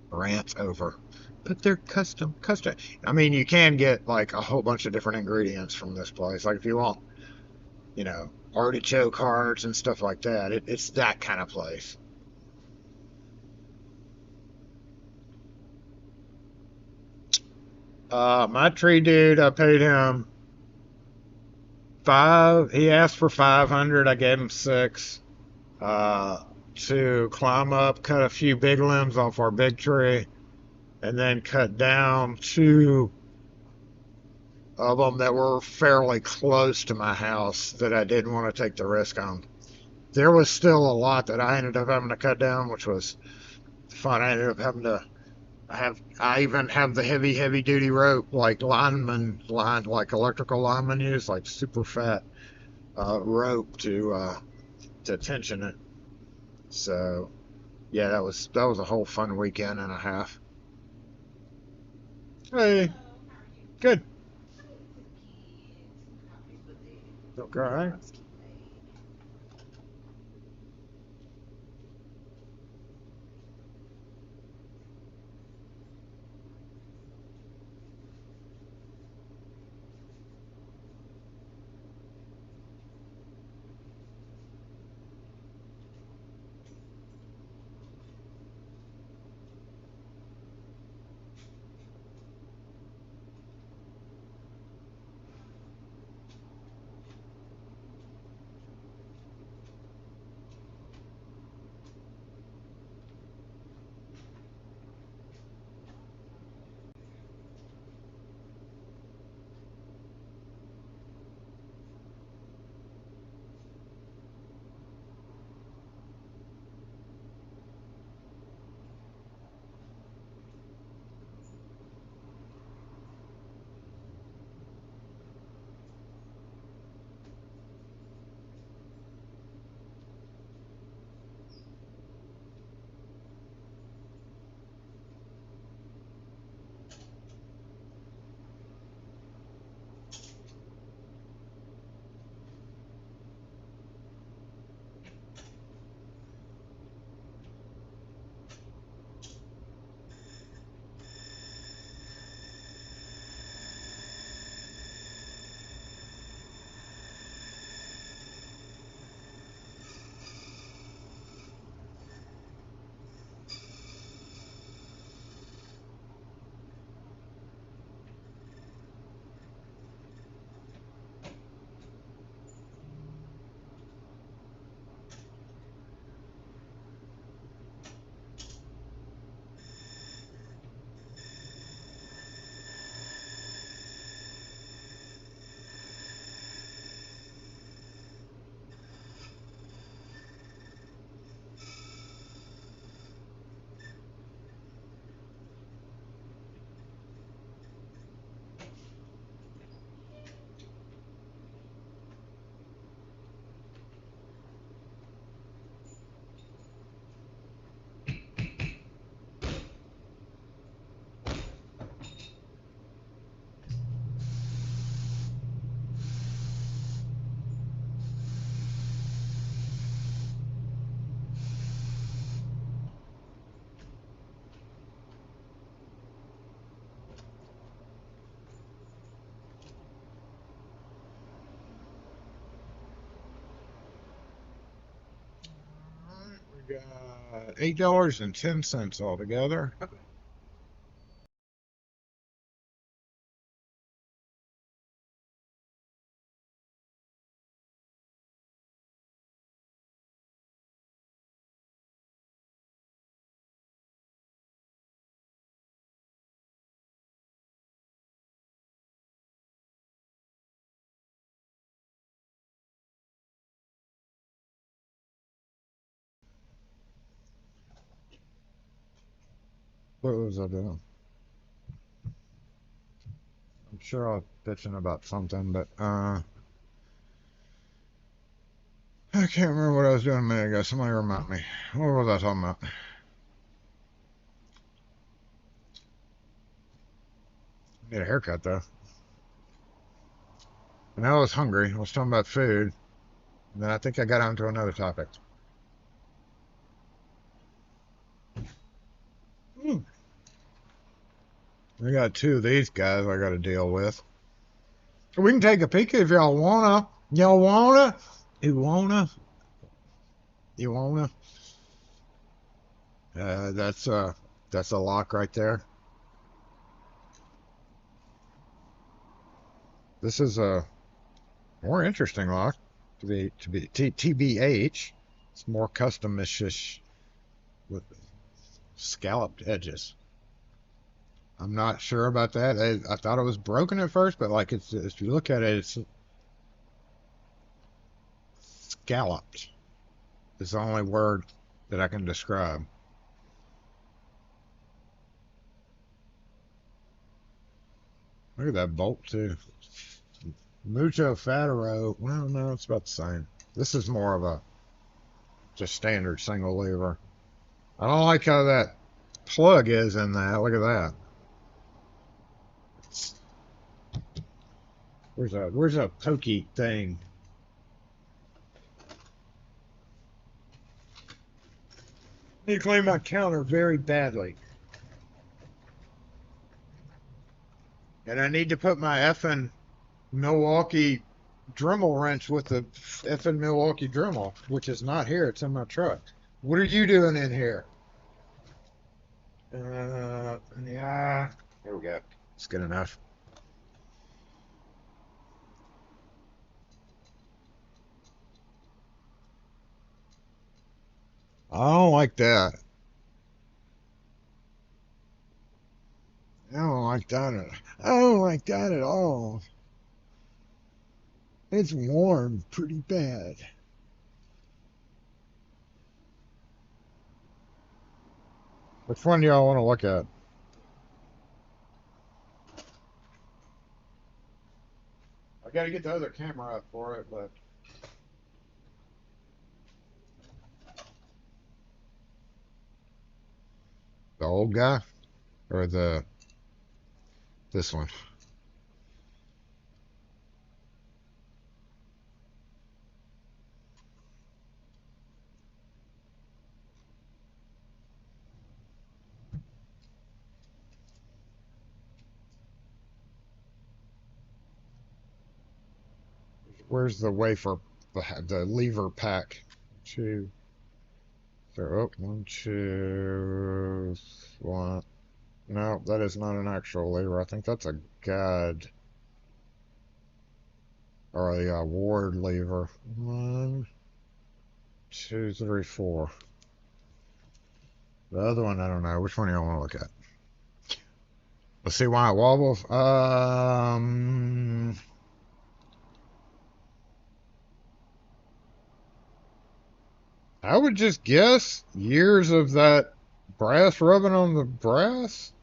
Rant over. But they're custom. I mean, you can get like a whole bunch of different ingredients from this place. Like if you want, artichoke hearts and stuff like that. It's that kind of place. My tree dude, I paid him $5. He asked for $500. I gave him $6 to climb up, cut a few big limbs off our big tree, and then cut down 2 of them that were fairly close to my house that I didn't want to take the risk on. There was still a lot that I ended up having to cut down, which was fun. I ended up having to I even have the heavy duty rope like like electrical linemen use, like super fat rope to tension it. So yeah, that was a whole fun weekend and a half. Hey, good. Okay. got $8.10 altogether. What was I doing? I'm sure I was bitching about something, but I can't remember what I was doing a minute ago. Somebody remind me. What was I talking about? Need a haircut though. And I was hungry. I was talking about food. And then I think I got onto another topic. Hmm. I got two of these guys I got to deal with. We can take a peek if y'all wanna. Y'all wanna? You wanna? You wanna? That's a lock right there. This is a more interesting lock to be TBH. It's more custom-ish with scalloped edges. I'm not sure about that. I thought it was broken at first, but like it's if you look at it, it's scalloped. It's the only word that I can describe. Look at that bolt too. Mucho Fatero. Well, no, it's about the same. This is more of a just standard single lever. I don't like how that plug is in that. Look at that. Where's a pokey thing? I need to clean my counter very badly. And I need to put my effing Milwaukee Dremel wrench with the effing Milwaukee Dremel, which is not here. It's in my truck. What are you doing in here? Yeah. Here we go. It's good enough. I don't like that. I don't like that. I don't like that at all. It's warm pretty bad. Which one do y'all want to look at? I gotta get the other camera up for it, but the old guy or this one? Where's the wafer, the lever pack? Two. Oh, one, two, one. No, that is not an actual lever. I think that's a guide or a ward lever. One, two, three, four. The other one, I don't know. Which one do you want to look at? Let's see why it wobbles. I would just guess years of that brass rubbing on the brass.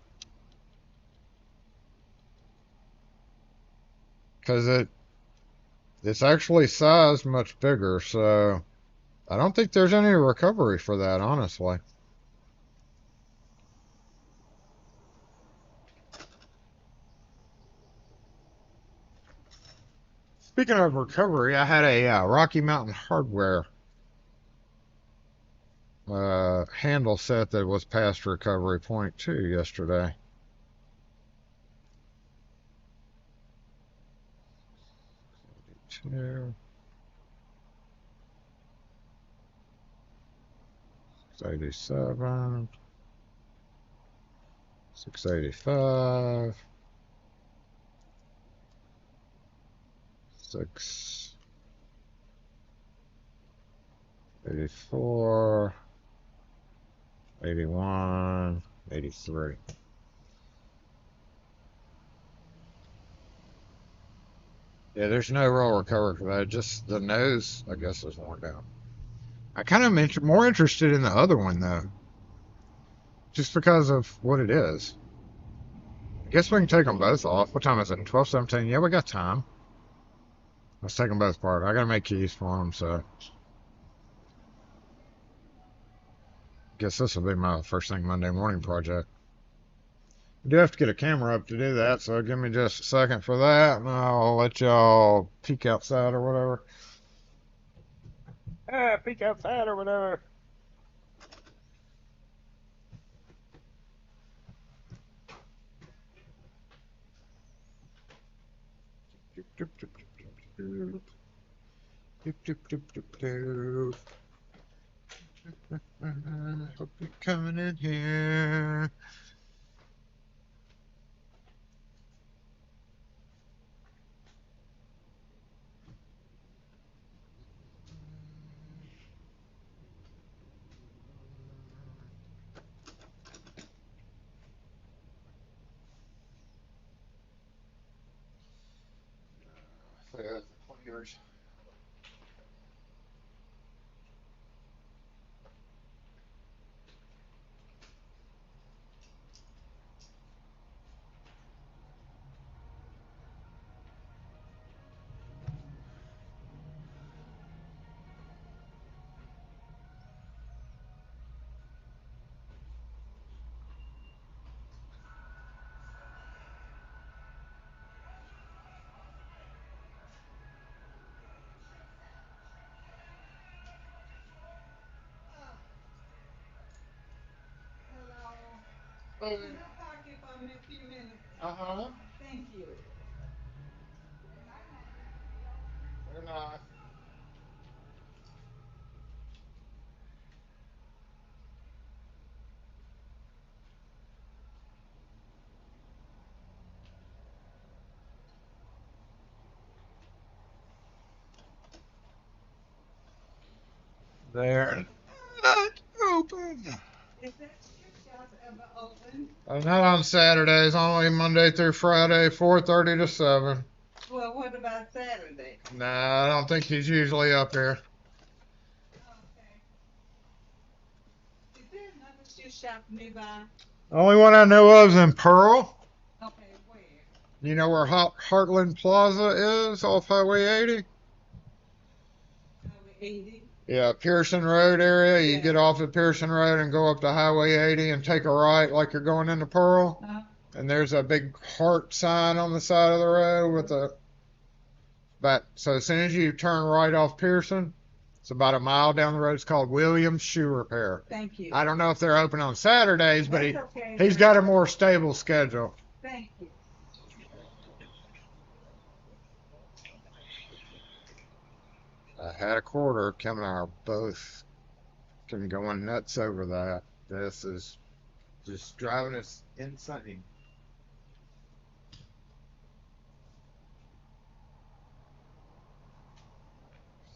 Because it's actually sized much bigger, so I don't think there's any recovery for that, honestly. Speaking of recovery, I had a Rocky Mountain Hardware handle set that was past recovery point too yesterday. Two. 687. 685. 684. 81. 83. Yeah, there's no real recovery for that. Just the nose, I guess, is worn down. I kind of more interested in the other one, though. Just because of what it is. I guess we can take them both off. What time is it? 12:17. Yeah, we got time. Let's take them both apart. I gotta make keys for them, so. Guess this will be my first thing Monday morning project. I do have to get a camera up to do that, so give me just a second for that, and I'll let y'all peek outside or whatever. Peek outside or whatever. Hope you're coming in here. Yours. Can I park you for a few minutes? Uh-huh. Thank you. They're not. They're not open. Is that your shop ever open? Not on Saturdays, only Monday through Friday, 4:30 to 7. Well, what about Saturday? Nah, I don't think he's usually up here. Okay. Is there another shoe shop nearby? Only one I know of is in Pearl. Okay, where? You know where Heartland Plaza is off Highway 80? Highway 80? Yeah, Pearson Road area. You Yeah. get off at Pearson Road and go up to Highway 80 and take a right like you're going into Pearl. And there's a big heart sign on the side of the road with a. So as soon as you turn right off Pearson, it's about a mile down the road. It's called Williams Shoe Repair. Thank you. I don't know if they're open on Saturdays, but That's okay. he's got a more stable schedule. Thank you. I had a quarter. Kim and I are both going nuts over that. This is just driving us insane.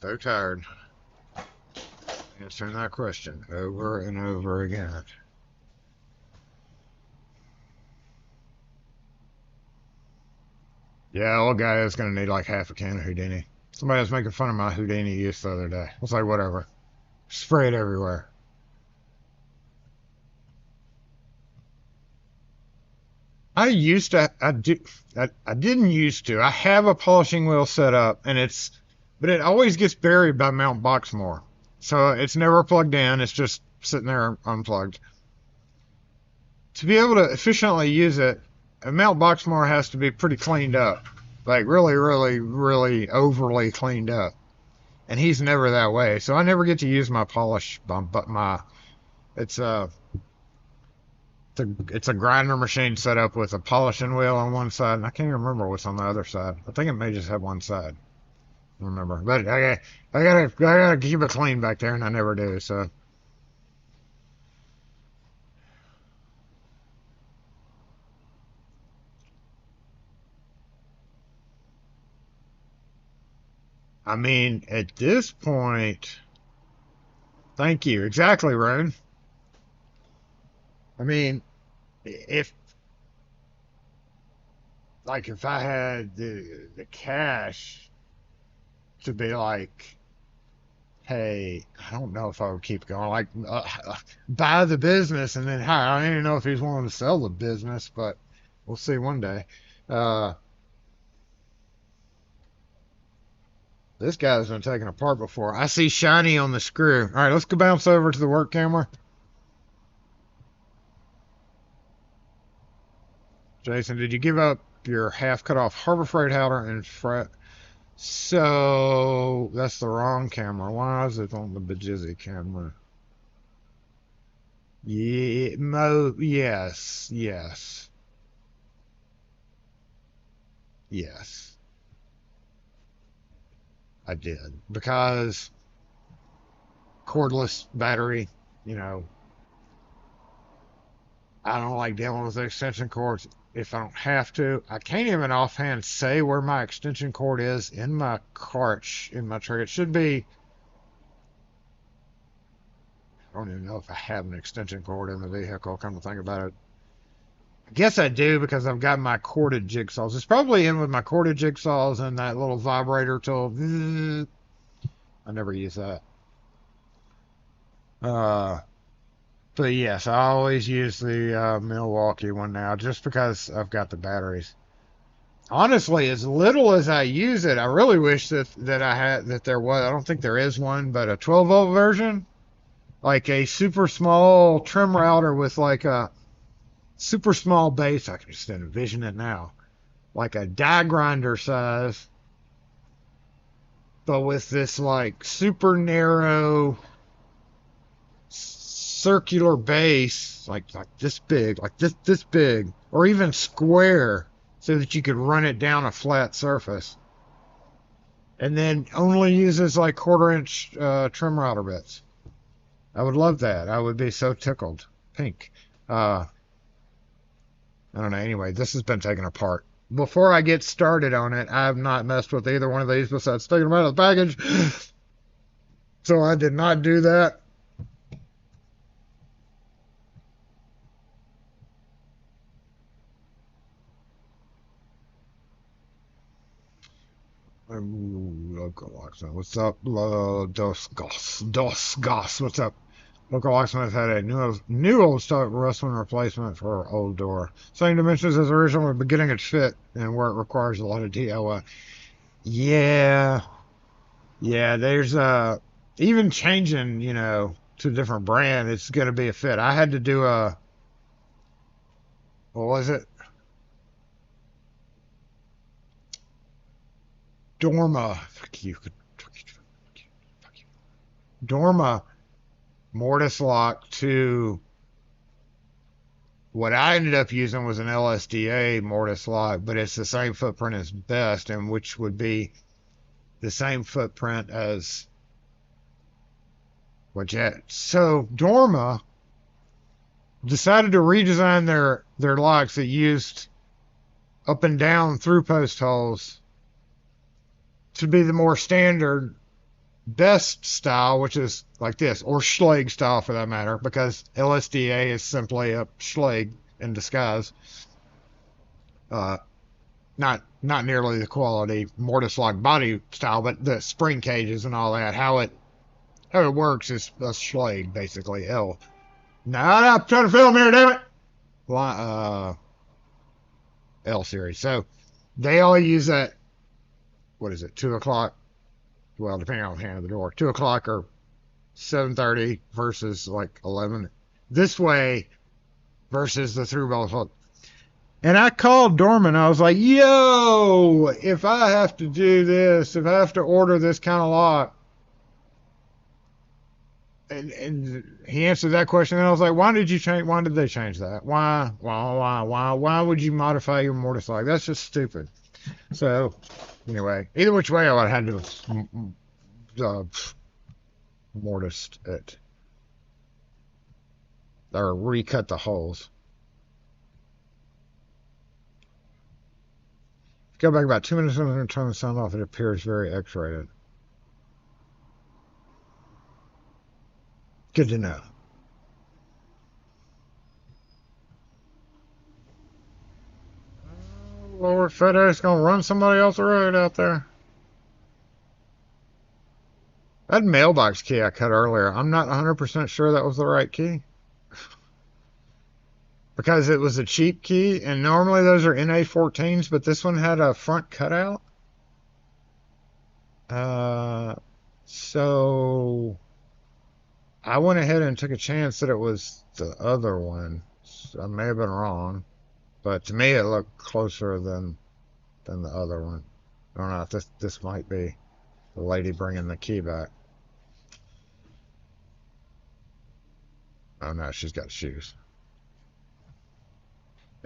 So tired. Answering that question over and over again. Yeah, old guy is going to need like half a can of Houdini. Somebody was making fun of my Houdini use the other day. I was like, whatever. Spray it everywhere. I didn't used to. I have a polishing wheel set up, but it always gets buried by Mount Boxmore. So it's never plugged in. It's just sitting there unplugged. To be able to efficiently use it, Mount Boxmore has to be pretty cleaned up. Like really, really, really overly cleaned up. And he's never that way. So I never get to use my polish bump, but it's a grinder machine set up with a polishing wheel on one side. And I can't even remember what's on the other side. I think it may just have one side. I don't remember. But I gotta keep it clean back there, and I never do. So I mean, at this point, thank you. Exactly, Rune. I mean, if if I had the cash to be like, hey, I don't know if I would keep going. Like, buy the business and then hire. I don't even know if he's willing to sell the business, but we'll see one day. Uh, this guy's been taken apart before. I see shiny on the screw. All right, let's go bounce over to the work camera. Jason, did you give up your half cut off Harbor Freight header and fret? So that's the wrong camera. Why is it on the Bajizzy camera? Yeah, yes, yes, yes. I did because cordless battery, you know, I don't like dealing with extension cords if I don't have to. I can't even offhand say where my extension cord is in my cart, in my truck. It should be, I don't even know if I have an extension cord in the vehicle, come to think about it. I guess I do because I've got my corded jigsaws. It's probably in with my corded jigsaws and that little vibrator tool. I never use that. But yes, I always use the Milwaukee one now just because I've got the batteries. Honestly, as little as I use it, I really wish that there was. I don't think there is one, but a 12-volt version, like a super small trim router with like a super small base. I can just envision it now, like a die grinder size, but with this like super narrow circular base, like this big, like this big, or even square, so that you could run it down a flat surface, and then only uses like 1/4 inch trim router bits. I would love that. I would be so tickled pink. I don't know. Anyway, this has been taken apart. Before I get started on it, I have not messed with either one of these besides taking them out of the package. So I did not do that. Locksmith, what's up? Dos Goss, what's up? Locksmith had a new old stock rustling replacement for our old door. Same dimensions as original, but getting it fit and where it requires a lot of DIY. Yeah, yeah. There's even changing, to a different brand. It's gonna be a fit. I had to do what was it? Dorma. Fuck you. Dorma mortise lock to what I ended up using was an LSDA mortise lock, but it's the same footprint as best, and which would be the same footprint as what you had. So Dorma decided to redesign their locks that used up and down through post holes to be the more standard best style, which is like this, or Schlage style for that matter, because LSDA is simply a Schlage in disguise. Not nearly the quality mortise lock body style, but the spring cages and all that, how it works is a Schlage basically. No, I'm trying to film here, damn it. L series. So they all use that. What is it? 2 o'clock. Well, depending on the hand of the door, 2 o'clock or 7:30 versus like 11. This way versus the through bolt hook. And I called Dorman. I was like, yo, if I have to do this, if I have to order this kind of lock, and he answered that question, and I was like, why did they change that? Why would you modify your mortise lock? That's just stupid. So anyway, either which way, I would have had to mortised it or recut the holes. Go back about 2 minutes and turn the sound off. It appears very X-rated. Good to know. Oh, Lord, FedEx gonna run somebody off the road out there. That mailbox key I cut earlier, I'm not 100% sure that was the right key. Because it was a cheap key, and normally those are NA14s, but this one had a front cutout. So I went ahead and took a chance that it was the other one. I may have been wrong, but to me it looked closer than the other one. I don't know if this might be the lady bringing the key back. Oh no, she's got shoes.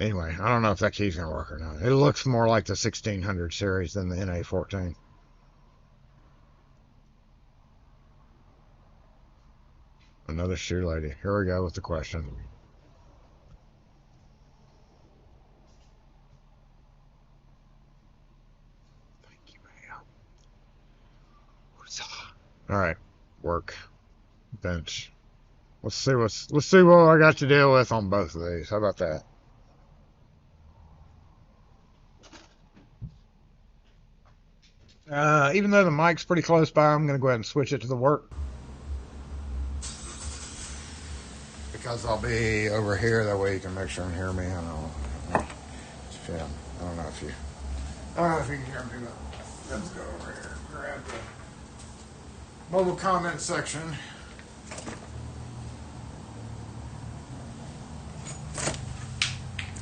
Anyway, I don't know if that key's gonna work or not. It looks more like the 1600 series than the NA14. Another shoe lady. Here we go with the question. Thank you, ma'am. All right, work, bench. Let's see what I got to deal with on both of these. How about that? Even though the mic's pretty close by, I'm going to go ahead and switch it to the work. Because I'll be over here, that way you can make sure and hear me. I don't know if you can hear me, but let's go over here. Grab the mobile comment section.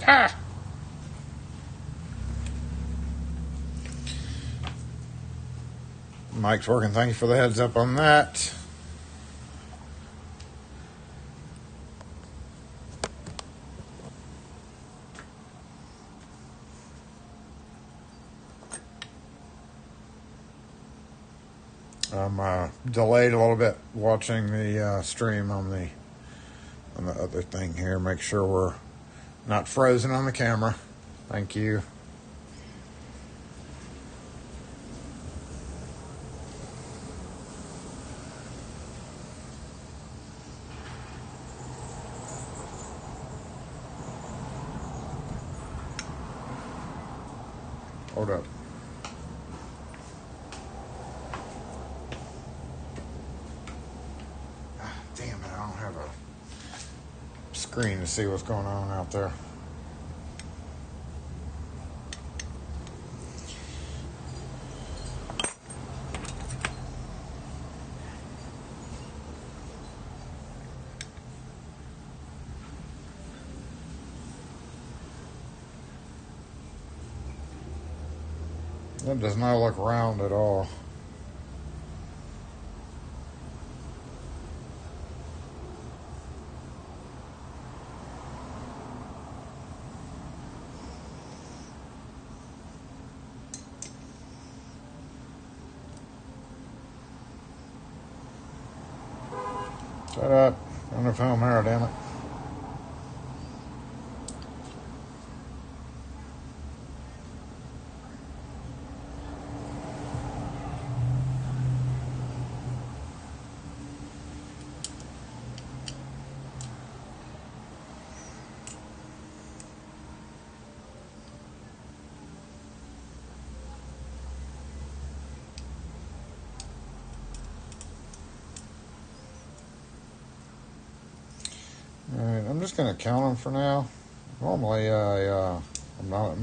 Ah! Mic's working. Thank you for the heads up on that. I'm delayed a little bit watching the stream on the other thing here. Make sure we're not frozen on the camera. Thank you. Hold up. Damn it, I don't have a screen to see what's going on out there. That does not look round at all. Shut up. I'm gonna film here, damn it. Alright, I'm just going to count them for now. Normally, I'm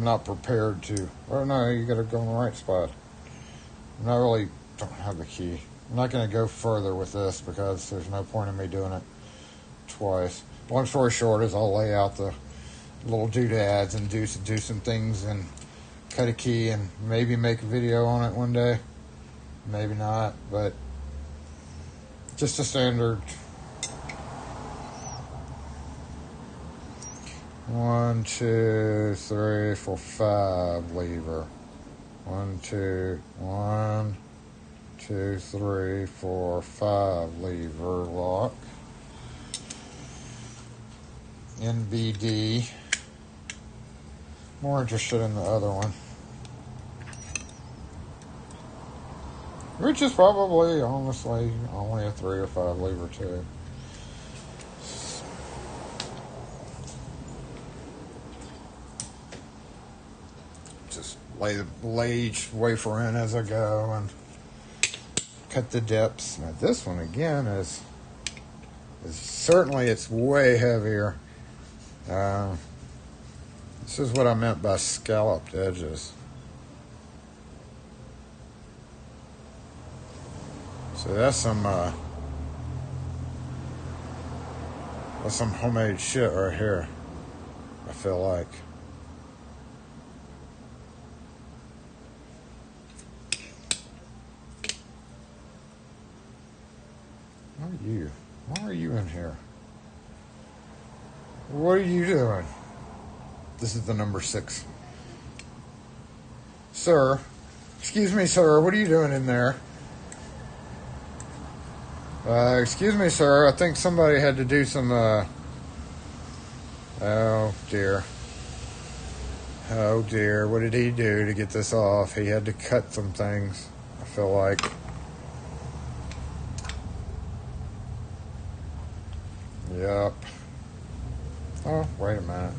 not prepared to. Oh no, you got to go in the right spot. Don't have the key. I'm not going to go further with this because there's no point in me doing it twice. Long story short is I'll lay out the little doodads and do some things and cut a key and maybe make a video on it one day. Maybe not, but just a standard 1, 2, 3, 4, 5 lever. 1, 2, 3, 4, 5 lever lock. NBD. More interested in the other one, which is probably honestly only a 3 or 5 lever too. lay each wafer in as I go and cut the dips. Now this one again is certainly, it's way heavier. This is what I meant by scalloped edges. So that's some homemade shit right here, I feel like. Why are you in here? What are you doing? This is the number 6. Sir, excuse me, sir, what are you doing in there? Excuse me, sir, I think somebody had to do some, oh dear. Oh dear, what did he do to get this off? He had to cut some things, I feel like. Yep. Oh, wait a minute.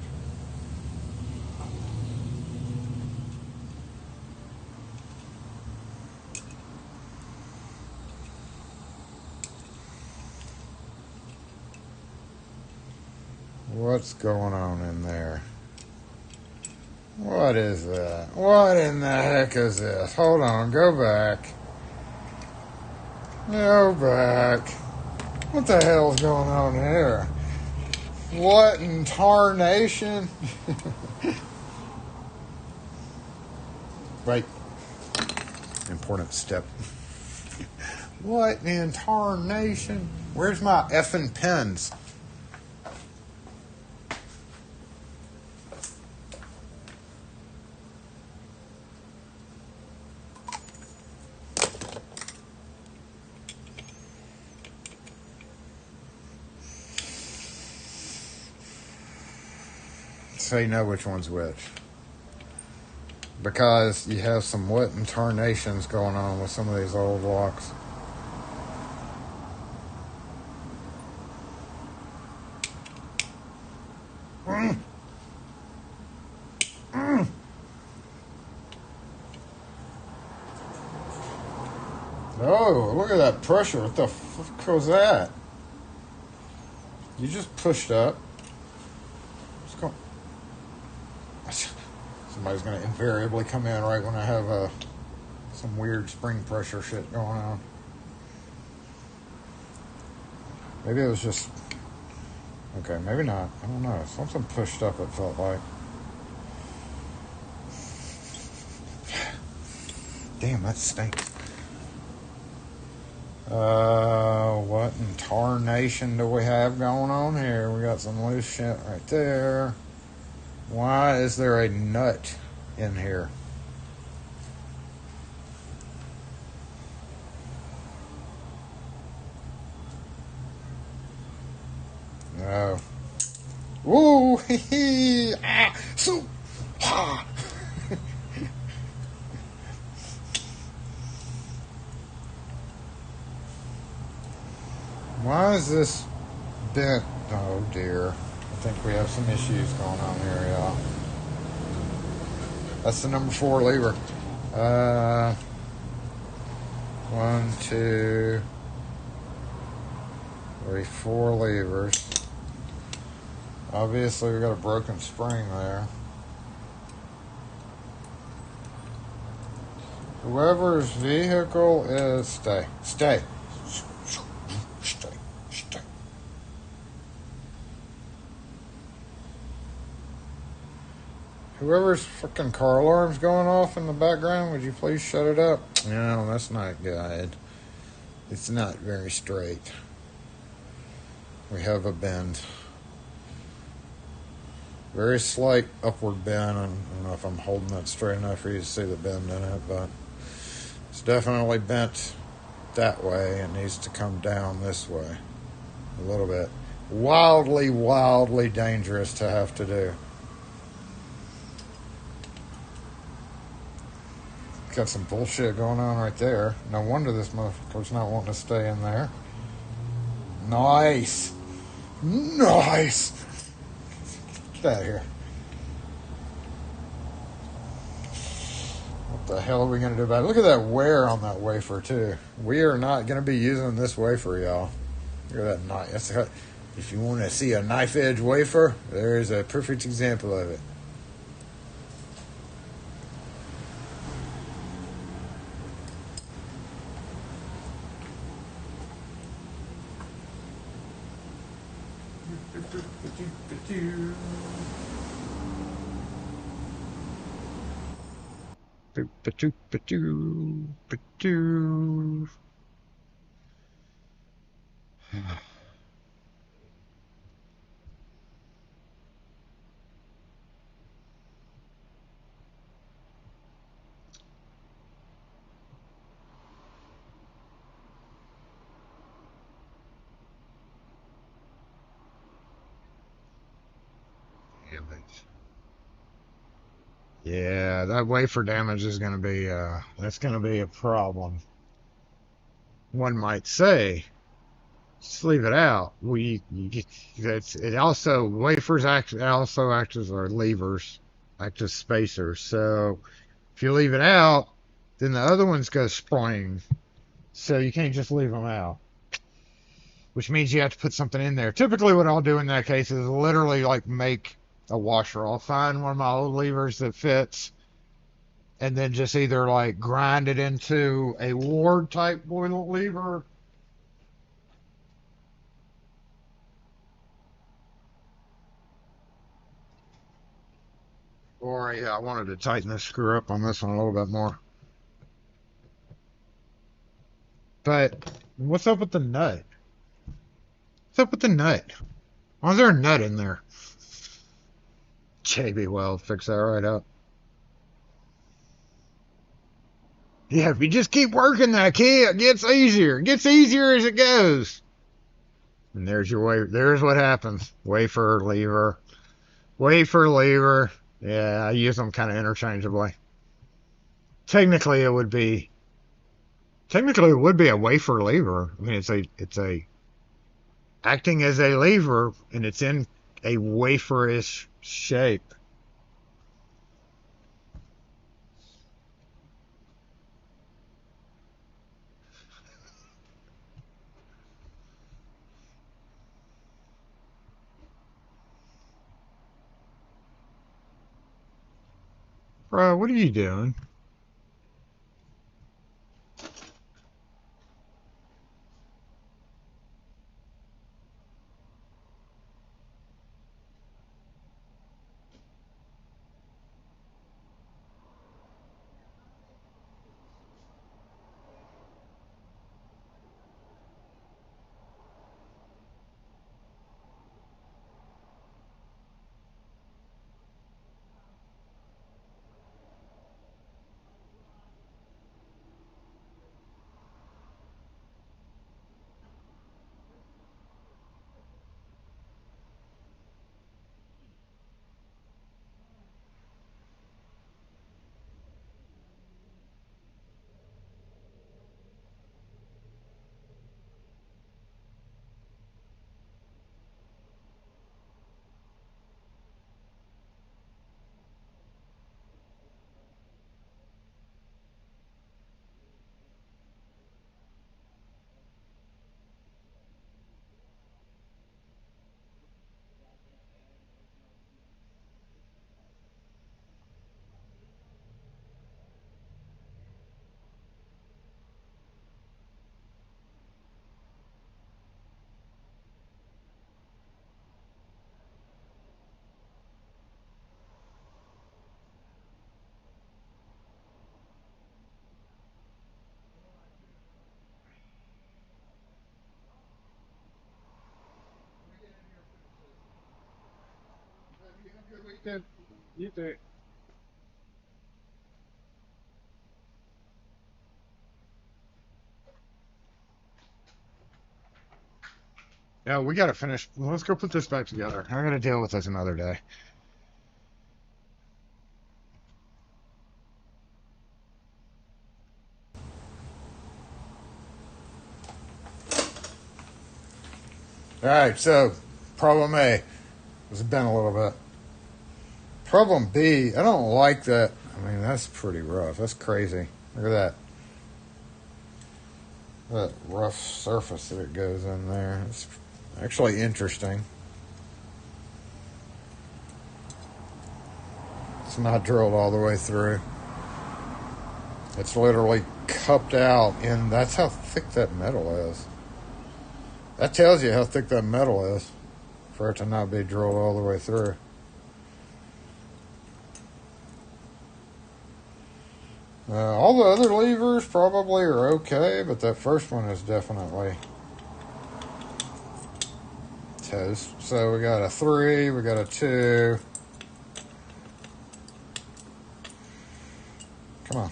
What's going on in there? What is that? What in the heck is this? Hold on, go back. Go back. What the hell's going on here? What in tarnation? Right. Important step. What in tarnation? Where's my effing pens? So you know which one's which. Because you have some wet and tarnations going on with some of these old locks. Oh, look at that pressure. What the fuck was that? You just pushed up. Somebody's going to invariably come in right when I have some weird spring pressure shit going on. Maybe it was just... Okay, maybe not. I don't know. Something pushed up, it felt like. Damn, that stinks. What in tarnation do we have going on here? We got some loose shit right there. Why is there a nut in here? No. Woo! Hee hee! Ah! So! Ha! Why is this bent? Oh dear. I think we have some issues going on here, y'all. That's the number 4 lever. 1, 2, 3, 4 levers. Obviously, we got a broken spring there. Whoever's vehicle is... Stay. Stay. Stay. Stay. Whoever's fucking car alarm's going off in the background, would you please shut it up? No, that's not good. It's not very straight. We have a bend. Very slight upward bend. I don't know if I'm holding that straight enough for you to see the bend in it, but it's definitely bent that way. It needs to come down this way a little bit. Wildly, wildly dangerous to have to do. Got some bullshit going on right there. No wonder this motherfucker's not wanting to stay in there. Nice. Nice. Get out of here. The hell are we going to do about it? Look at that wear on that wafer, too. We are not going to be using this wafer, y'all. Look at that knife. If you want to see a knife edge wafer, there's a perfect example of it. Yeah, that wafer damage is going to be that's going to be a problem. One might say, just leave it out. It also wafers also act as our levers, act as spacers. So if you leave it out, then the other ones go spring. So you can't just leave them out, which means you have to put something in there. Typically, what I'll do in that case is literally like make a washer. I'll find one of my old levers that fits, and then just either like grind it into a ward type boiler lever, or yeah, I wanted to tighten this screw up on this one a little bit more. But what's up with the nut? What's up with the nut? Why is there a nut in there? JB Weld, fix that right up. Yeah, if you just keep working that key, it gets easier. It gets easier as it goes. And there's your wafer. There's what happens. Wafer, lever. Wafer, lever. Yeah, I use them kind of interchangeably. Technically, it would be a wafer lever. I mean, it's a acting as a lever, and it's in a waferish shape. Bro, what are you doing? You too. Yeah, we gotta finish. Let's go put this back together. I'm gonna deal with this another day. All right, so problem A was bent a little bit. Problem B, I don't like that. I mean, that's pretty rough. That's crazy. Look at that. That rough surface that it goes in there. It's actually interesting. It's not drilled all the way through. It's literally cupped out, and that's how thick that metal is. That tells you how thick that metal is for it to not be drilled all the way through. All the other levers probably are okay, but that first one is definitely toast. So we got a 3, we got a 2. Come on.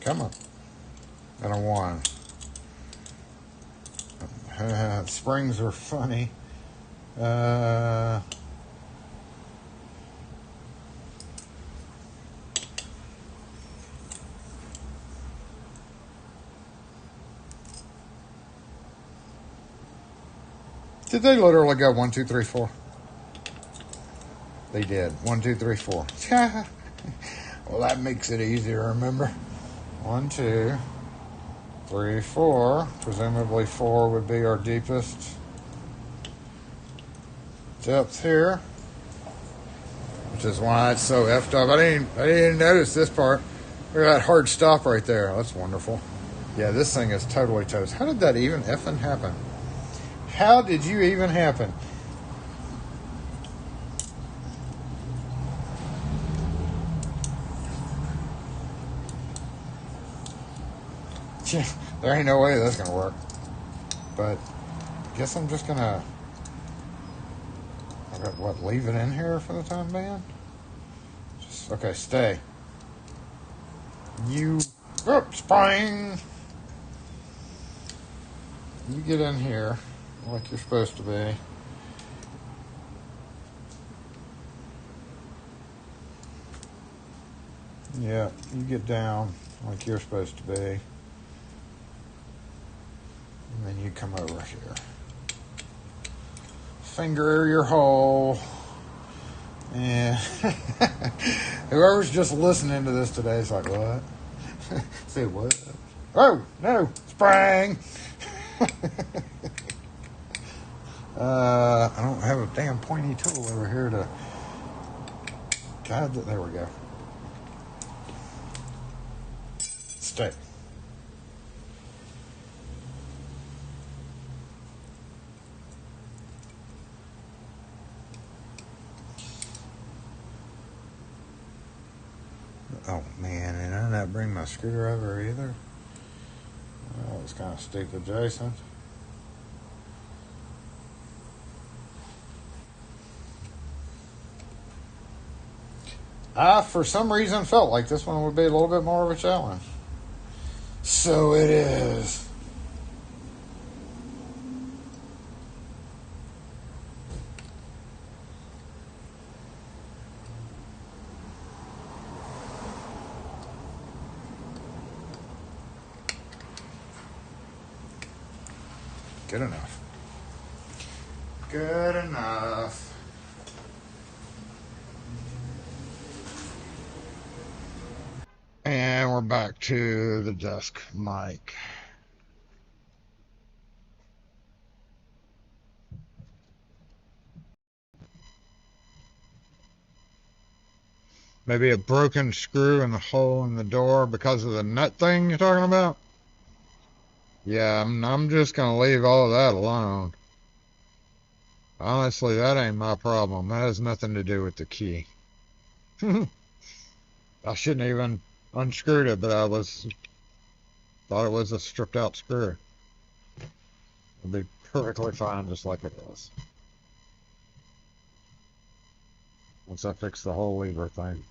Come on. And a 1. Springs are funny. Did they literally go 1, 2, 3, 4? They did. 1, 2, 3, 4. Well, that makes it easier to remember. 1, 2, 3, 4. Presumably 4 would be our deepest depth here, which is why it's so effed up. I didn't notice this part. Look at that hard stop right there. That's wonderful. Yeah, this thing is totally toast. How did that even effing happen? How did you even happen? There ain't no way that's gonna work. But I guess I'm just gonna leave it in here for the time being? Okay, stay. Spring! You get in here like you're supposed to be. Yeah, you get down like you're supposed to be. And then you come over here. Finger your hole. And whoever's just listening to this today is like, what? Say what? Oh, no, sprang! I don't have a damn pointy tool over here to guide it. There we go. Stay. Oh man, and I did not bring my screwdriver either. That was kind of stupid, Jason. I, for some reason, felt like this one would be a little bit more of a challenge. So it is. Good enough. Good enough. And we're back to the desk mic. Maybe a broken screw in the hole in the door because of the nut thing you're talking about? Yeah, I'm just going to leave all of that alone. Honestly, that ain't my problem. That has nothing to do with the key. I shouldn't even unscrewed it, but thought it was a stripped out screw. It'll be perfectly fine just like it was. Once I fix the whole lever thing.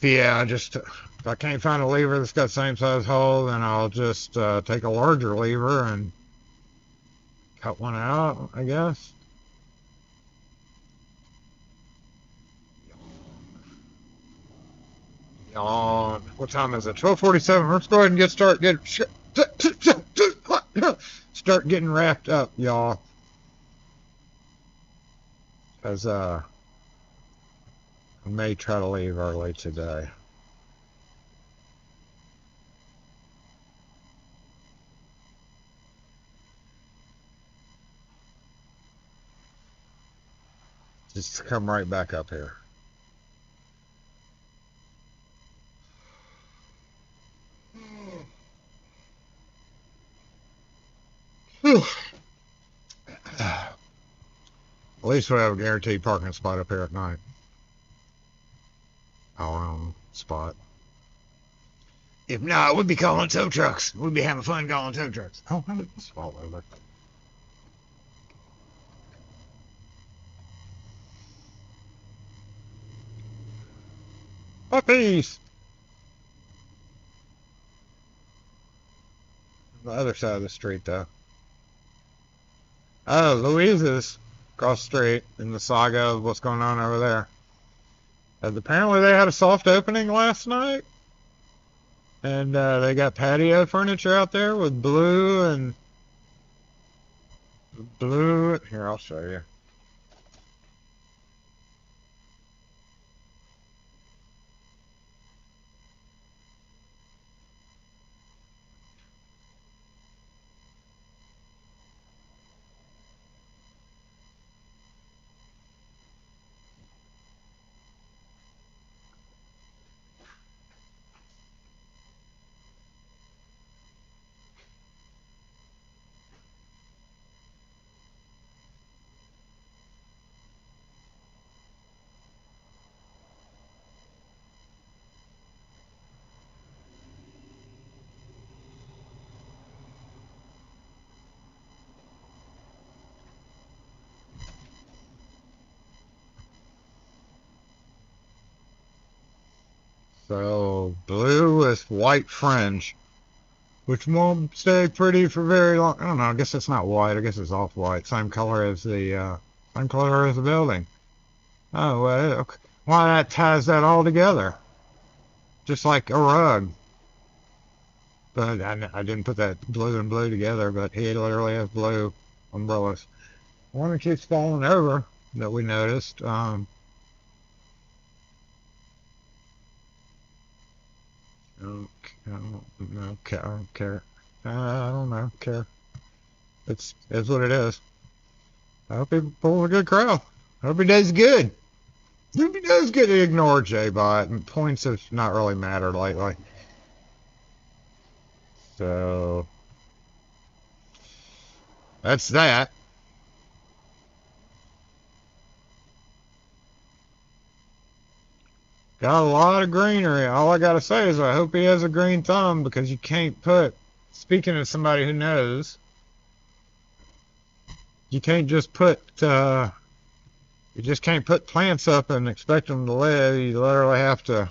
Yeah, if I can't find a lever that's got the same size hole, then I'll just take a larger lever and cut one out, I guess. Yawn. What time is it? 12:47. Let's go ahead and get started. start getting wrapped up, y'all. As I may try to leave early today. Just come right back up here. Whew. At least we have a guaranteed parking spot up here at night. Our own spot. If not, we'd be calling tow trucks. We'd be having fun calling tow trucks. Oh, I didn't swallow that. Puppies! The other side of the street, though. Oh, Louisa's across the street in the saga of what's going on over there. Apparently they had a soft opening last night. And they got patio furniture out there with blue. Here, I'll show you. So, blue with white fringe, which won't stay pretty for very long. I don't know, I guess it's not white, I guess it's off-white. Same color as the building. Oh, well, okay. Why, that ties that all together. Just like a rug. But I didn't put that blue and blue together, but he literally has blue umbrellas. One that keeps falling over that we noticed. I don't care. I don't know. Care. It's what it is. I hope he pulls a good crowd. I hope he does good. I hope he does good. He ignored J-Bot, and points have not really mattered lately. So that's that. Got a lot of greenery. All I gotta say is I hope he has a green thumb, because you can't put, speaking of somebody who knows, you can't just put, you just can't put plants up and expect them to live. You literally have to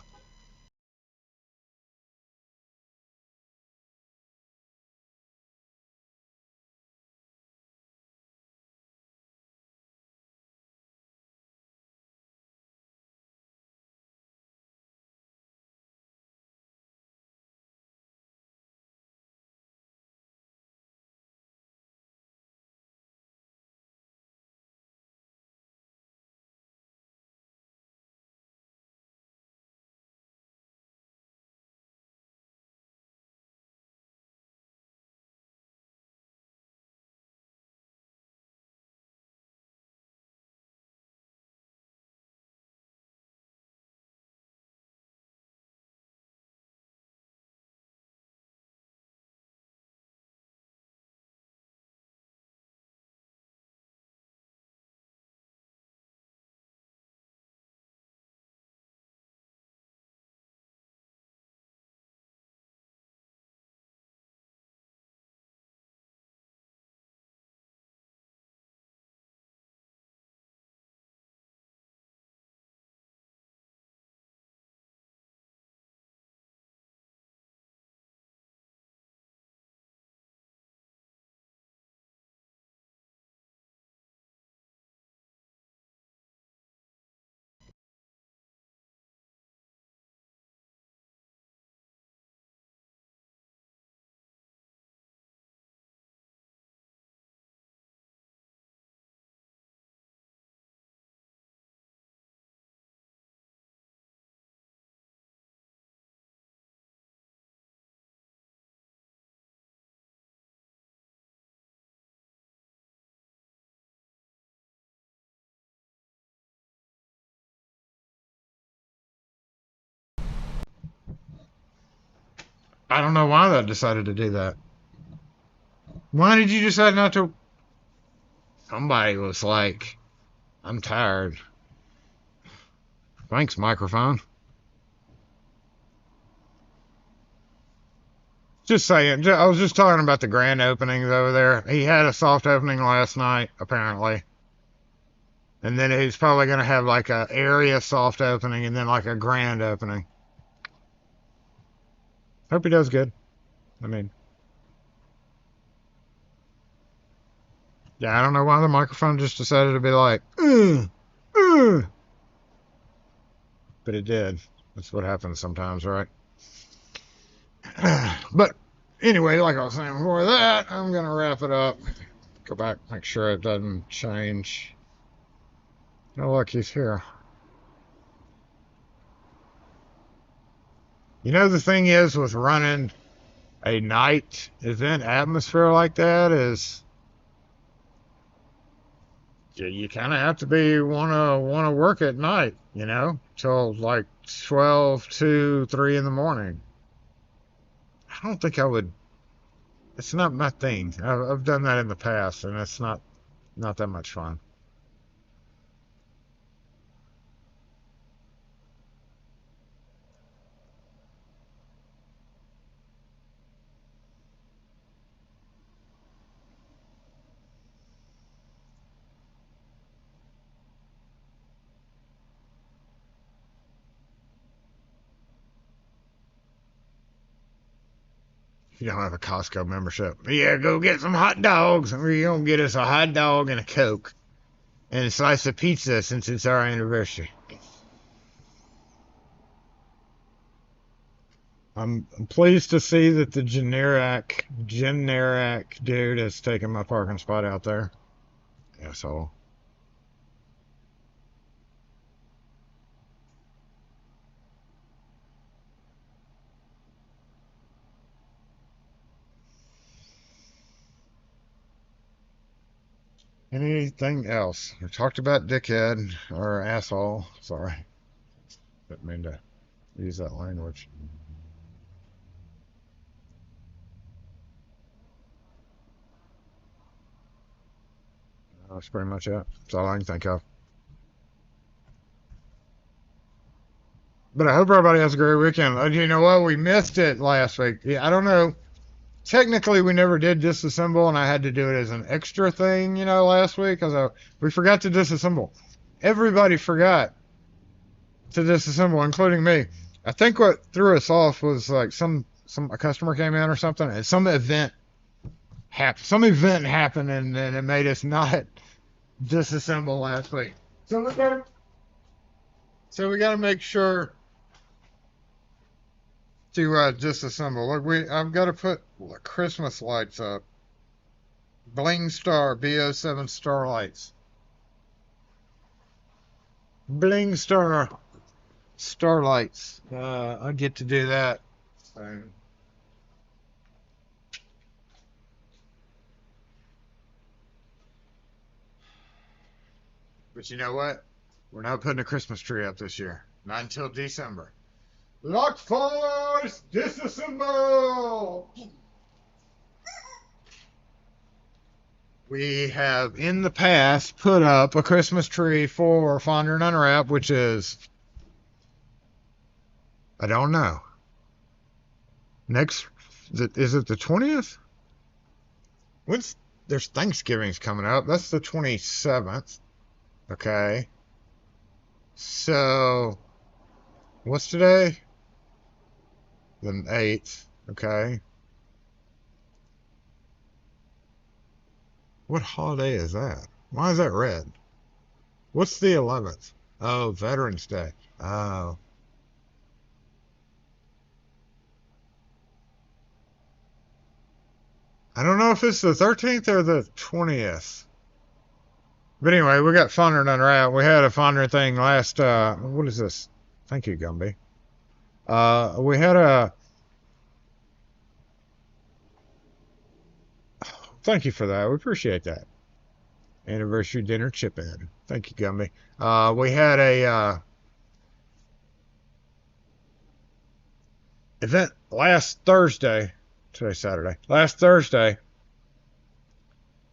I don't know why that decided to do that. Why did you decide not to? Somebody was like, I'm tired. Thanks, microphone. Just saying. I was just talking about the grand openings over there. He had a soft opening last night, apparently. And then he's probably going to have like a area soft opening and then like a grand opening. Hope he does good. I mean, yeah, I don't know why the microphone just decided to be like, but it did. That's what happens sometimes, right? But anyway, like I was saying before that, I'm going to wrap it up. Go back, make sure it doesn't change. Oh, look, he's here. You know, the thing is with running a night event atmosphere like that is you kind of have to be wanna work at night, you know, till like 12, 2, 3 in the morning. I don't think I would. It's not my thing. I've done that in the past, and it's not that much fun. You don't have a Costco membership. Yeah, go get some hot dogs. We're going to get us a hot dog and a Coke. And a slice of pizza since it's our anniversary. I'm pleased to see that the generic dude has taken my parking spot out there. Asshole. Anything else? We talked about dickhead or asshole. Sorry. Didn't mean to use that language. That's pretty much it. That's all I can think of. But I hope everybody has a great weekend. You know what? We missed it last week. Yeah, I don't know. Technically, we never did disassemble, and I had to do it as an extra thing, you know, last week because we forgot to disassemble. Everybody forgot to disassemble, including me. I think what threw us off was like a customer came in or something, and some event happened. Some event happened, and it made us not disassemble last week. So we gotta make sure to disassemble. Look, I've got to put Christmas lights up. Bling Star BO7 Starlights. Bling Star Starlights. I get to do that. So. But you know what? We're not putting a Christmas tree up this year. Not until December. Lock force! Disassemble! We have in the past put up a Christmas tree for Fonder and Unwrap, which is, I don't know. Next, is it the 20th? There's Thanksgiving's coming up. That's the 27th. Okay. So, what's today? The 8th. Okay. What holiday is that? Why is that red? What's the 11th? Oh, Veterans Day. Oh. I don't know if it's the 13th or the 20th. But anyway, we got Fonder and Unwrap. We had a Fonder thing last, what is this? Thank you, Gumby. We had a, thank you for that. We appreciate that. Anniversary dinner chip in. Thank you, Gumby. We had a event last Thursday. Today's Saturday. Last Thursday.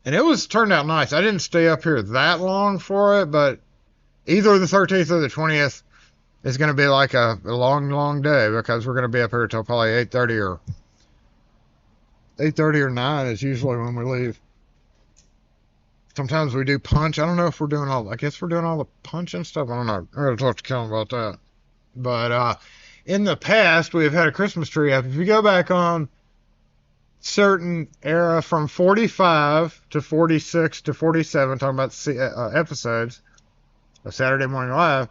And it was turned out nice. I didn't stay up here that long for it, but either the 13th or the 20th is going to be like a long, long day because we're going to be up here till probably 8:30 or 9 is usually when we leave. Sometimes we do punch. I don't know if we're doing I guess we're doing all the punch and stuff. I don't know. I gotta talk to Kellen about that. But in the past, we've had a Christmas tree up. If you go back on certain era from 45 to 46 to 47, talking about episodes of Saturday Morning Live,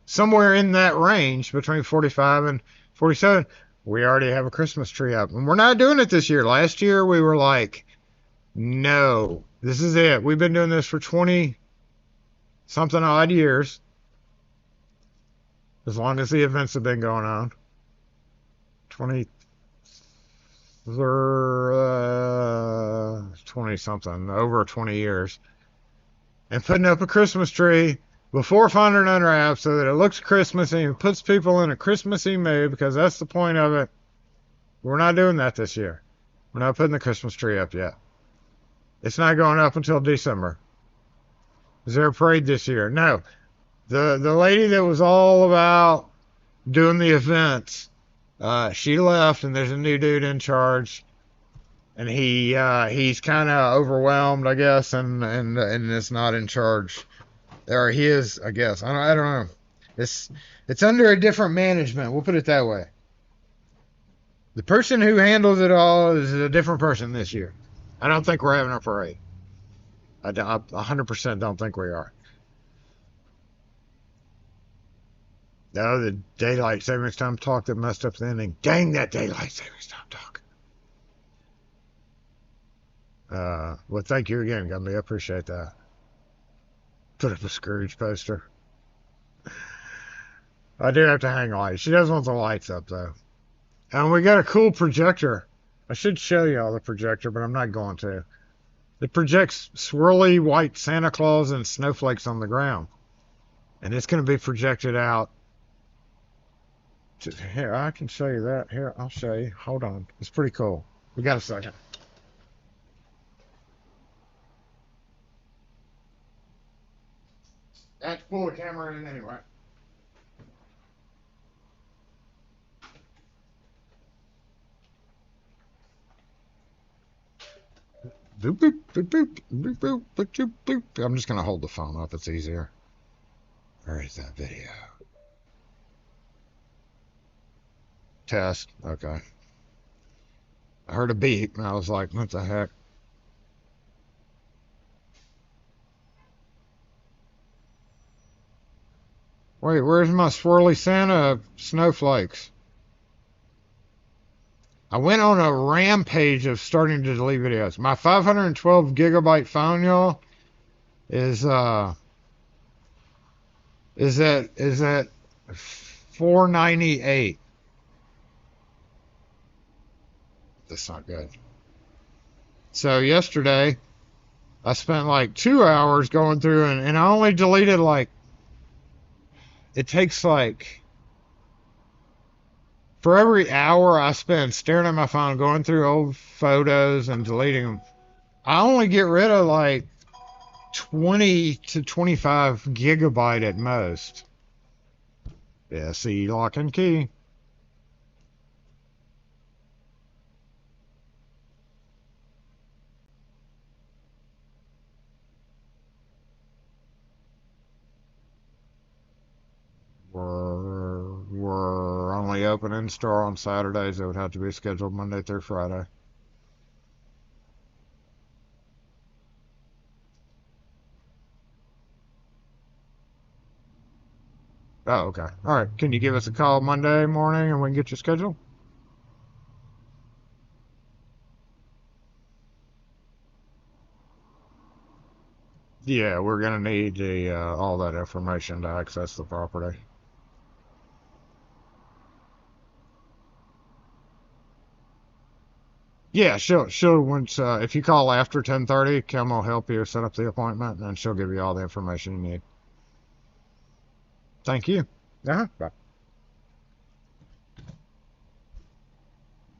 somewhere in that range between 45 and 47, we already have a Christmas tree up. And we're not doing it this year. Last year, we were like, no, this is it. We've been doing this for 20-something odd years, as long as the events have been going on. 20-something, over 20 years. And putting up a Christmas tree before finding it unwrapped so that it looks Christmassy and puts people in a Christmassy mood, because that's the point of it. We're not doing that this year. We're not putting the Christmas tree up yet. It's not going up until December. Is there a parade this year? No. The lady that was all about doing the events, she left, and there's a new dude in charge, and he's kind of overwhelmed, I guess, and is not in charge. Or he is, I guess. I don't know. It's under a different management. We'll put it that way. The person who handles it all is a different person this year. I don't think we're having a parade. I 100% don't think we are. No, the daylight savings time talk that messed up the ending. Dang that daylight savings time talk. Well, thank you again, Gumby. I appreciate that. Put up a Scrooge poster. I do have to hang lights. She does want the lights up, though. And we got a cool projector. I should show you all the projector, but I'm not going to. It projects swirly white Santa Claus and snowflakes on the ground. And it's going to be projected out. Here, I can show you that. Here, I'll show you. Hold on. It's pretty cool. We got a second. That's pull the camera in anyway. Boop, boop, boop, boop, boop, boop, boop, boop. I'm just going to hold the phone up. It's easier. Where is that video? Test. Okay. I heard a beep, and I was like, what the heck? Wait, where's my swirly Santa snowflakes? I went on a rampage of starting to delete videos. My 512 gigabyte phone, y'all, is at 498. That's not good. So yesterday, I spent like 2 hours going through, and I only deleted like, it takes like, for every hour I spend staring at my phone, going through old photos and deleting them, I only get rid of like 20 to 25 gigabyte at most. Yeah, see, lock and key. We're only open in store on Saturdays. It would have to be scheduled Monday through Friday. Oh, okay. All right. Can you give us a call Monday morning and we can get you scheduled? Yeah, we're going to need the all that information to access the property. Yeah, she'll once if you call after 10:30, Kim will help you set up the appointment, and she'll give you all the information you need. Thank you. Bye.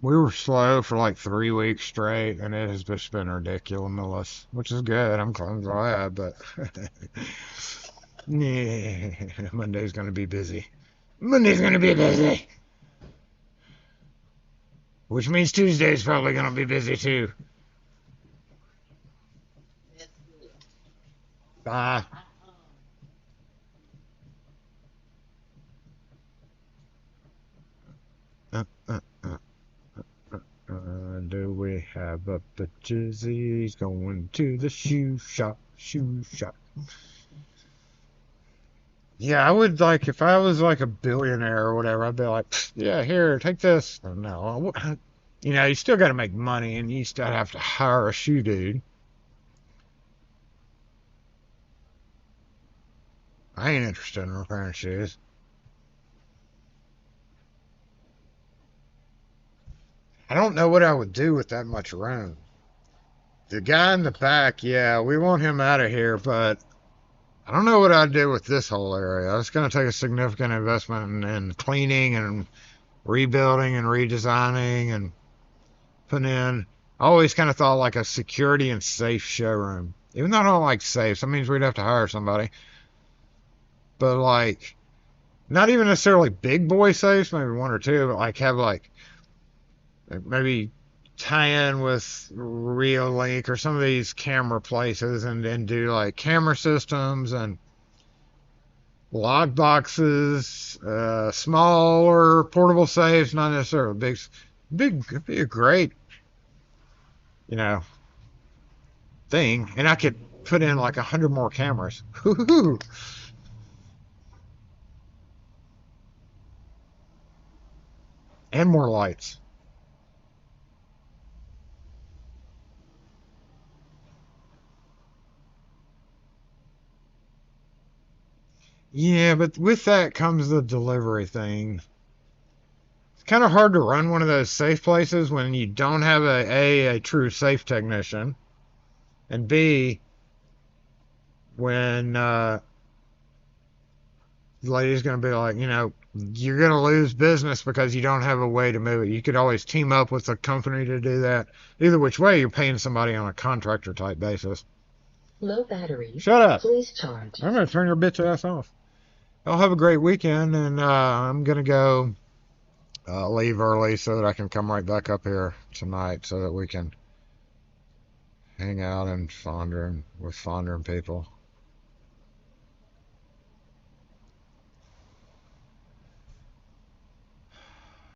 We were slow for like 3 weeks straight, and it has just been ridiculous, which is good. I'm glad, but yeah, Monday's gonna be busy. Monday's gonna be busy, which means Tuesday's probably gonna be busy too. Bye. Do we have a bitches? He's going to the shoe shop, shoe shop. Yeah, I would like, if I was like a billionaire or whatever, I'd be like, yeah, here, take this. No, you know, you still got to make money, and you still have to hire a shoe dude. I ain't interested in repairing shoes. I don't know what I would do with that much room. The guy in the back, yeah, we want him out of here, but I don't know what I'd do with this whole area. It's going to take a significant investment in cleaning and rebuilding and redesigning and putting in. I always kind of thought like a security and safe showroom. Even though I don't like safes, that means we'd have to hire somebody. But like, not even necessarily big boy safes, maybe one or two, but like have like maybe tie in with Reolink or some of these camera places and do like camera systems and lock boxes, smaller portable safes, not necessarily big, could be a great, you know, thing. And I could put in like 100 more cameras. And more lights. Yeah, but with that comes the delivery thing. It's kind of hard to run one of those safe places when you don't have a true safe technician, and B, when the lady's going to be like, you know, you're going to lose business because you don't have a way to move it. You could always team up with a company to do that. Either which way, you're paying somebody on a contractor type basis. Low battery. Shut up. Please charge. I'm going to turn your bitch ass off. I'll have a great weekend, and I'm going to go leave early so that I can come right back up here tonight so that we can hang out and with fondering people.